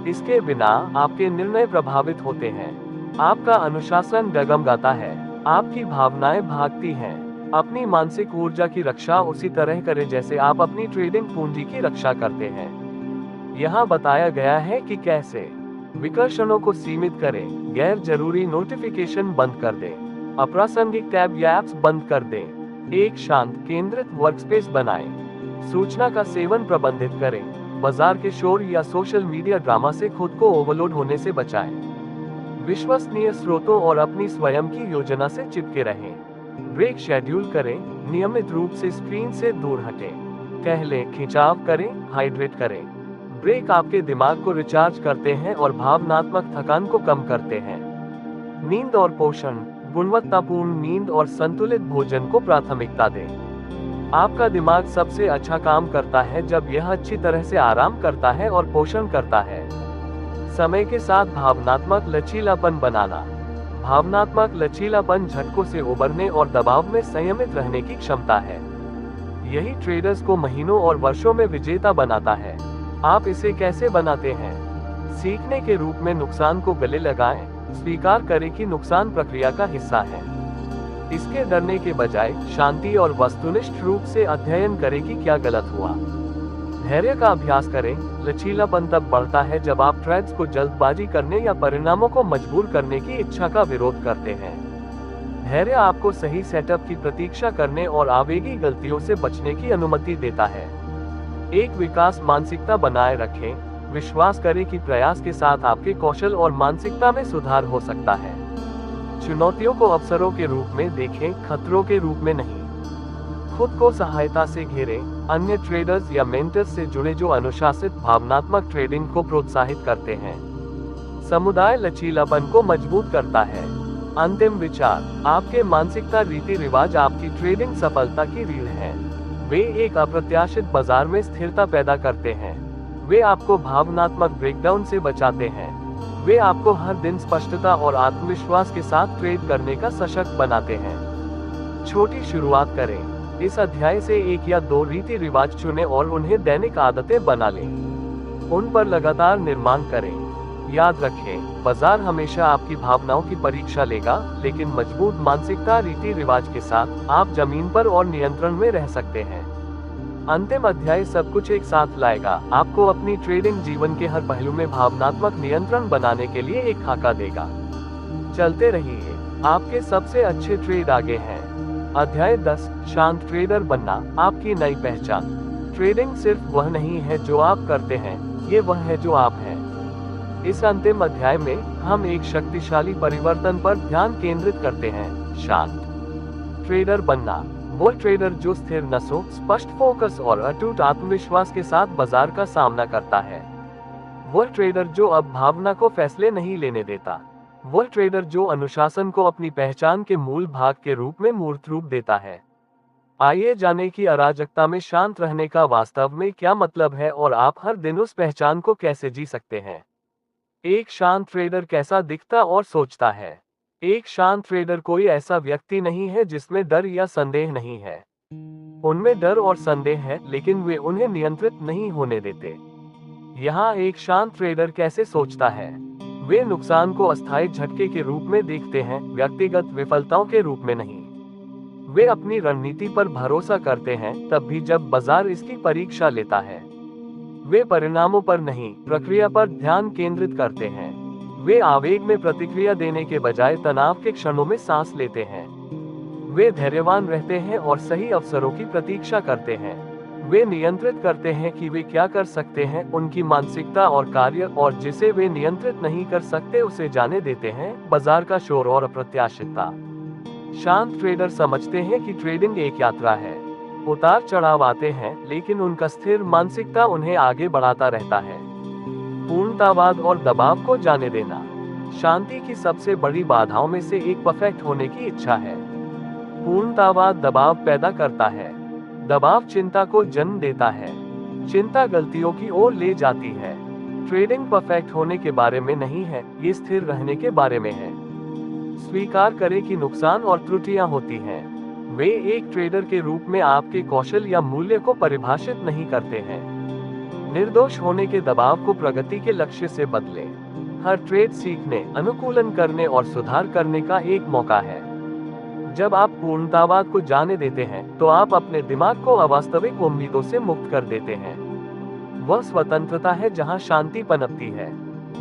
इसके बिना आपके निर्णय प्रभावित होते हैं। आपका अनुशासन डगमगाता है। आपकी भावनाएं भागती हैं। अपनी मानसिक ऊर्जा की रक्षा उसी तरह करें जैसे आप अपनी ट्रेडिंग पूंजी की रक्षा करते हैं। यहाँ बताया गया है कि कैसे। विकर्षणों को सीमित करें। गैर जरूरी नोटिफिकेशन बंद कर दें। अप्रासंगिक टैब या ऐप्स बंद कर दें। एक शांत केंद्रित वर्कस्पेस बनाएं। सूचना का सेवन प्रबंधित करें। बाजार के शोर या सोशल मीडिया ड्रामा से खुद को ओवरलोड होने से बचाएं। विश्वसनीय स्रोतों और अपनी स्वयं की योजना से चिपके रहें। ब्रेक शेड्यूल करें। नियमित रूप से स्क्रीन से दूर हटें। टहलें, खिंचाव करें, हाइड्रेट करें। ब्रेक आपके दिमाग को रिचार्ज करते हैं और भावनात्मक थकान को कम करते हैं। नींद और पोषण। गुणवत्तापूर्ण नींद और संतुलित भोजन को प्राथमिकता दें। आपका दिमाग सबसे अच्छा काम करता है जब यह अच्छी तरह से आराम करता है और पोषण करता है। समय के साथ भावनात्मक लचीलापन बनाना। भावनात्मक लचीलापन झटकों से उबरने और दबाव में संयमित रहने की क्षमता है। यही ट्रेडर्स को महीनों और वर्षों में विजेता बनाता है। आप इसे कैसे बनाते हैं? सीखने के रूप में नुकसान को गले लगाएं। स्वीकार करें कि नुकसान प्रक्रिया का हिस्सा है। इसके डरने के बजाय शांति और वस्तुनिष्ठ रूप से अध्ययन करें कि क्या गलत हुआ। धैर्य का अभ्यास करें। लचीलापन तब बढ़ता है जब आप ट्रेड्स को जल्दबाजी करने या परिणामों को मजबूर करने की इच्छा का विरोध करते हैं। धैर्य आपको सही सेटअप की प्रतीक्षा करने और आवेगी गलतियों से बचने की अनुमति देता है। एक विकास मानसिकता बनाए रखें। विश्वास करें कि प्रयास के साथ आपके कौशल और मानसिकता में सुधार हो सकता है। चुनौतियों को अवसरों के रूप में देखें, खतरों के रूप में नहीं। खुद को सहायता से घेरें, अन्य ट्रेडर्स या मेंटर्स से जुड़े जो अनुशासित भावनात्मक ट्रेडिंग को प्रोत्साहित करते हैं। समुदाय लचीलापन को मजबूत करता है। अंतिम विचार, आपके मानसिकता रीति रिवाज आपकी ट्रेडिंग सफलता की रीढ़ है। वे एक अप्रत्याशित बाजार में स्थिरता पैदा करते हैं। वे आपको भावनात्मक ब्रेकडाउन से बचाते हैं। वे आपको हर दिन स्पष्टता और आत्मविश्वास के साथ ट्रेड करने का सशक्त बनाते हैं। छोटी शुरुआत करें। इस अध्याय से 1 या 2 रीति रिवाज चुनें और उन्हें दैनिक आदतें बना लें। उन पर लगातार निर्माण करें। याद रखें, बाजार हमेशा आपकी भावनाओं की परीक्षा लेगा, लेकिन मजबूत मानसिकता रीति रिवाज के साथ आप जमीन पर और नियंत्रण में रह सकते हैं। अंतिम अध्याय सब कुछ एक साथ लाएगा, आपको अपनी ट्रेडिंग जीवन के हर पहलू में भावनात्मक नियंत्रण बनाने के लिए एक खाका देगा। चलते रहिए, आपके सबसे अच्छे ट्रेड आगे हैं। अध्याय 10, शांत ट्रेडर बनना, आपकी नई पहचान। ट्रेडिंग सिर्फ वह नहीं है जो आप करते हैं, ये वह है जो आप हैं। इस अंतिम अध्याय में हम एक शक्तिशाली परिवर्तन पर ध्यान केंद्रित करते हैं, शांत ट्रेडर बनना। वो ट्रेडर जो स्थिर नसों, स्पष्ट फोकस और अटूट आत्मविश्वास के साथ बाजार का सामना करता है। वो ट्रेडर जो अब भावना को फैसले नहीं लेने देता। वो ट्रेडर जो अनुशासन को अपनी पहचान के मूल भाग के रूप में मूर्त रूप देता है। आइए जानें कि अराजकता में शांत रहने का वास्तव में क्या मतलब है और आप हर दिन उस पहचान को कैसे जी सकते हैं। एक शांत ट्रेडर कैसा दिखता और सोचता है। एक शांत ट्रेडर कोई ऐसा व्यक्ति नहीं है जिसमें डर या संदेह नहीं है। उनमें डर और संदेह है, लेकिन वे उन्हें नियंत्रित नहीं होने देते। यहाँ एक शांत ट्रेडर कैसे सोचता है। वे नुकसान को अस्थायी झटके के रूप में देखते हैं, व्यक्तिगत विफलताओं के रूप में नहीं। वे अपनी रणनीति पर भरोसा करते हैं, तब भी जब बाजार इसकी परीक्षा लेता है। वे परिणामों पर नहीं, प्रक्रिया पर ध्यान केंद्रित करते हैं। वे आवेग में प्रतिक्रिया देने के बजाय तनाव के क्षणों में सांस लेते हैं। वे धैर्यवान रहते हैं और सही अवसरों की प्रतीक्षा करते हैं। वे नियंत्रित करते हैं कि वे क्या कर सकते हैं, उनकी मानसिकता और कार्य, और जिसे वे नियंत्रित नहीं कर सकते उसे जाने देते हैं, बाजार का शोर और अप्रत्याशितता। शांत ट्रेडर समझते हैं कि ट्रेडिंग एक यात्रा है। उतार चढ़ाव आते हैं, लेकिन उनका स्थिर मानसिकता उन्हें आगे बढ़ाता रहता है। पूर्णतावाद और दबाव को जाने देना। शांति की सबसे बड़ी बाधाओं में से एक परफेक्ट होने की इच्छा है। पूर्णतावाद दबाव पैदा करता है। दबाव चिंता को जन्म देता है। चिंता गलतियों की ओर ले जाती है। ट्रेडिंग परफेक्ट होने के बारे में नहीं है, ये स्थिर रहने के बारे में है। स्वीकार करें कि नुकसान और त्रुटियां होती हैं। वे एक ट्रेडर के रूप में आपके कौशल या मूल्य को परिभाषित नहीं करते हैं। निर्दोष होने के दबाव को प्रगति के लक्ष्य से बदलें। हर ट्रेड सीखने, अनुकूलन करने और सुधार करने का एक मौका है। जब आप पूर्णतावाद को जाने देते हैं, तो आप अपने दिमाग को अवास्तविक उम्मीदों से मुक्त कर देते हैं। वह स्वतंत्रता है जहां शांति पनपती है।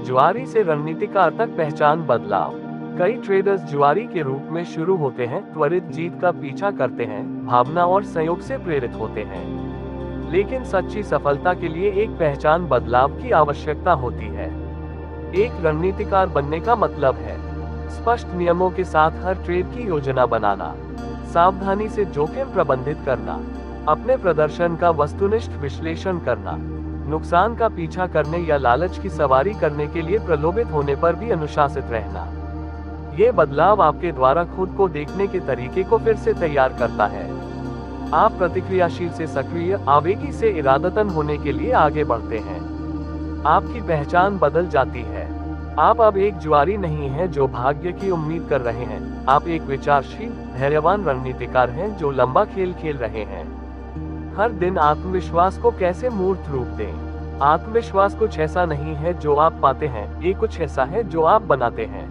जुआरी से रणनीतिकार तक पहचान बदलाव। कई ट्रेडर्स जुआरी के रूप में शुरू होते हैं, त्वरित जीत का पीछा करते हैं, भावना और संयोग से प्रेरित होते हैं। लेकिन सच्ची सफलता के लिए एक पहचान बदलाव की आवश्यकता होती है। एक रणनीतिकार बनने का मतलब है स्पष्ट नियमों के साथ हर ट्रेड की योजना बनाना, सावधानी से जोखिम प्रबंधित करना, अपने प्रदर्शन का वस्तुनिष्ठ विश्लेषण करना, नुकसान का पीछा करने या लालच की सवारी करने के लिए प्रलोभित होने पर भी अनुशासित रहना। ये बदलाव आपके द्वारा खुद को देखने के तरीके को फिर से तैयार करता है। आप प्रतिक्रियाशील से सक्रिय, आवेगी से इरादतन होने के लिए आगे बढ़ते हैं। आपकी पहचान बदल जाती है। आप अब एक जुआरी नहीं हैं जो भाग्य की उम्मीद कर रहे हैं। आप एक विचारशील, धैर्यवान रणनीतिकार हैं जो लंबा खेल खेल रहे हैं। हर दिन आत्मविश्वास को कैसे मूर्त रूप दें। आत्मविश्वास कुछ ऐसा नहीं है जो आप पाते हैं, ये कुछ ऐसा है जो आप बनाते हैं।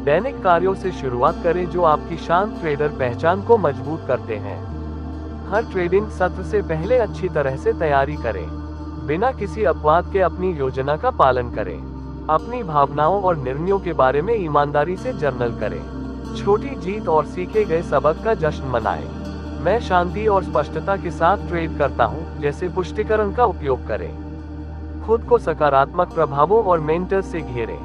दैनिक कार्यों से शुरुआत करें जो आपकी शांत ट्रेडर पहचान को मजबूत करते हैं। हर ट्रेडिंग सत्र से पहले अच्छी तरह से तैयारी करें। बिना किसी अपवाद के अपनी योजना का पालन करें। अपनी भावनाओं और निर्णयों के बारे में ईमानदारी से जर्नल करें। छोटी जीत और सीखे गए सबक का जश्न मनाएं। मैं शांति और स्पष्टता के साथ ट्रेड करता हूं, जैसे पुष्टिकरण का उपयोग करें। खुद को सकारात्मक प्रभावों और मेंटर से घेरें।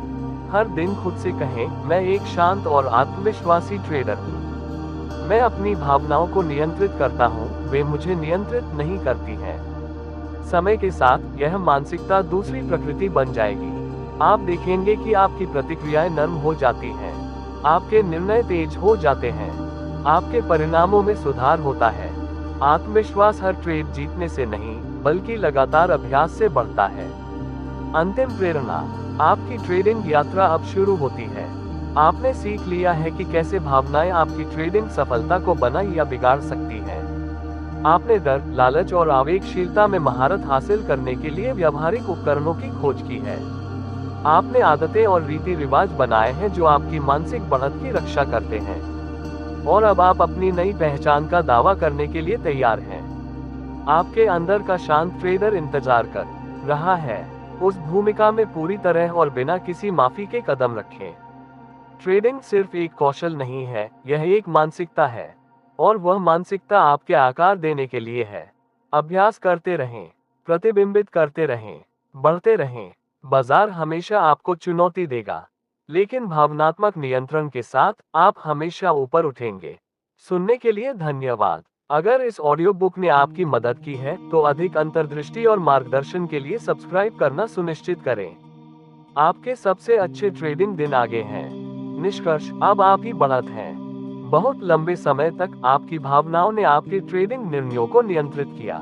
हर दिन खुद से कहें, मैं एक शांत और आत्मविश्वासी ट्रेडर हूं। मैं अपनी भावनाओं को नियंत्रित करता हूँ, वे मुझे नियंत्रित नहीं करती हैं। समय के साथ यह मानसिकता दूसरी प्रकृति बन जाएगी। आप देखेंगे कि आपकी प्रतिक्रियाएं नर्म हो जाती हैं, आपके निर्णय तेज हो जाते हैं, आपके परिणामों में सुधार होता है। आत्मविश्वास हर ट्रेड जीतने से नहीं, बल्कि लगातार अभ्यास से बढ़ता है। अंतिम प्रेरणा, आपकी ट्रेडिंग यात्रा अब शुरू होती है। आपने सीख लिया है कि कैसे भावनाएं आपकी ट्रेडिंग सफलता को बना या बिगाड़ सकती हैं। आपने डर, लालच और आवेगशीलता में महारत हासिल करने के लिए व्यावहारिक उपकरणों की खोज की है। आपने आदतें और रीति रिवाज बनाए हैं जो आपकी मानसिक बढ़त की रक्षा करते हैं। और अब आप अपनी नई पहचान का दावा करने के लिए तैयार हैं। आपके अंदर का शांत ट्रेडर इंतजार कर रहा है। उस भूमिका में पूरी तरह और बिना किसी माफी के कदम रखें। ट्रेडिंग सिर्फ एक कौशल नहीं है, यह एक मानसिकता है। और वह मानसिकता आपके आकार देने के लिए है। अभ्यास करते रहें, प्रतिबिंबित करते रहें, बढ़ते रहें। बाजार हमेशा आपको चुनौती देगा, लेकिन भावनात्मक नियंत्रण के साथ आप हमेशा ऊपर उठेंगे। सुनने के लिए धन्यवाद। अगर इस ऑडियो बुक ने आपकी मदद की है तो अधिक अंतर्दृष्टि और मार्गदर्शन के लिए सब्सक्राइब करना सुनिश्चित करें। आपके सबसे अच्छे ट्रेडिंग दिन आगे हैं। निष्कर्ष, अब आप ही बढ़त हैं। बहुत लंबे समय तक आपकी भावनाओं ने आपके ट्रेडिंग निर्णयों को नियंत्रित किया,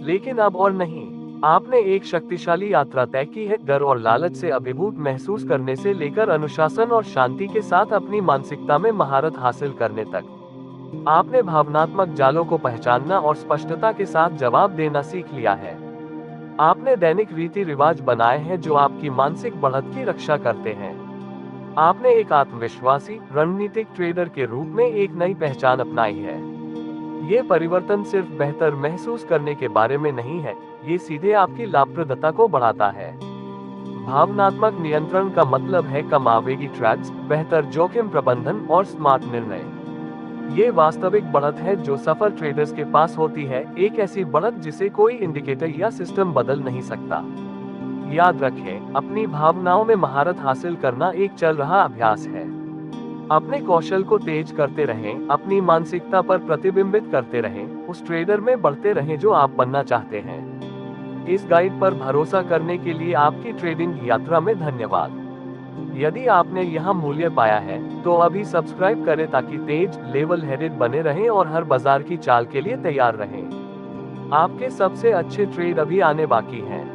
लेकिन अब और नहीं। आपने एक शक्तिशाली यात्रा तय की है, डर और लालच से अभिभूत महसूस करने से लेकर अनुशासन और शांति के साथ अपनी मानसिकता में महारत हासिल करने तक। आपने भावनात्मक जालों को पहचानना और स्पष्टता के साथ जवाब देना सीख लिया है। आपने दैनिक रीति रिवाज बनाए हैं जो आपकी मानसिक बढ़त की रक्षा करते हैं। आपने एक आत्मविश्वासी, रणनीतिक ट्रेडर के रूप में एक नई पहचान अपनाई है। ये परिवर्तन सिर्फ बेहतर महसूस करने के बारे में नहीं है, ये सीधे आपकी लाभप्रदता को बढ़ाता है। भावनात्मक नियंत्रण का मतलब है कम आवेगी ट्रेड्स, बेहतर जोखिम प्रबंधन और स्मार्ट निर्णय। ये वास्तविक बढ़त है जो सफल ट्रेडर्स के पास होती है, एक ऐसी बढ़त जिसे कोई इंडिकेटर या सिस्टम बदल नहीं सकता। याद रखें, अपनी भावनाओं में महारत हासिल करना एक चल रहा अभ्यास है। अपने कौशल को तेज करते रहें, अपनी मानसिकता पर प्रतिबिंबित करते रहें, उस ट्रेडर में बढ़ते रहें जो आप बनना चाहते हैं। इस गाइड पर भरोसा करने के लिए आपकी ट्रेडिंग यात्रा में धन्यवाद। यदि आपने यहां मूल्य पाया है तो अभी सब्सक्राइब करें ताकि तेज, लेवल हेडेड बने रहें और हर बाजार की चाल के लिए तैयार रहें। आपके सबसे अच्छे ट्रेड अभी आने बाकी हैं।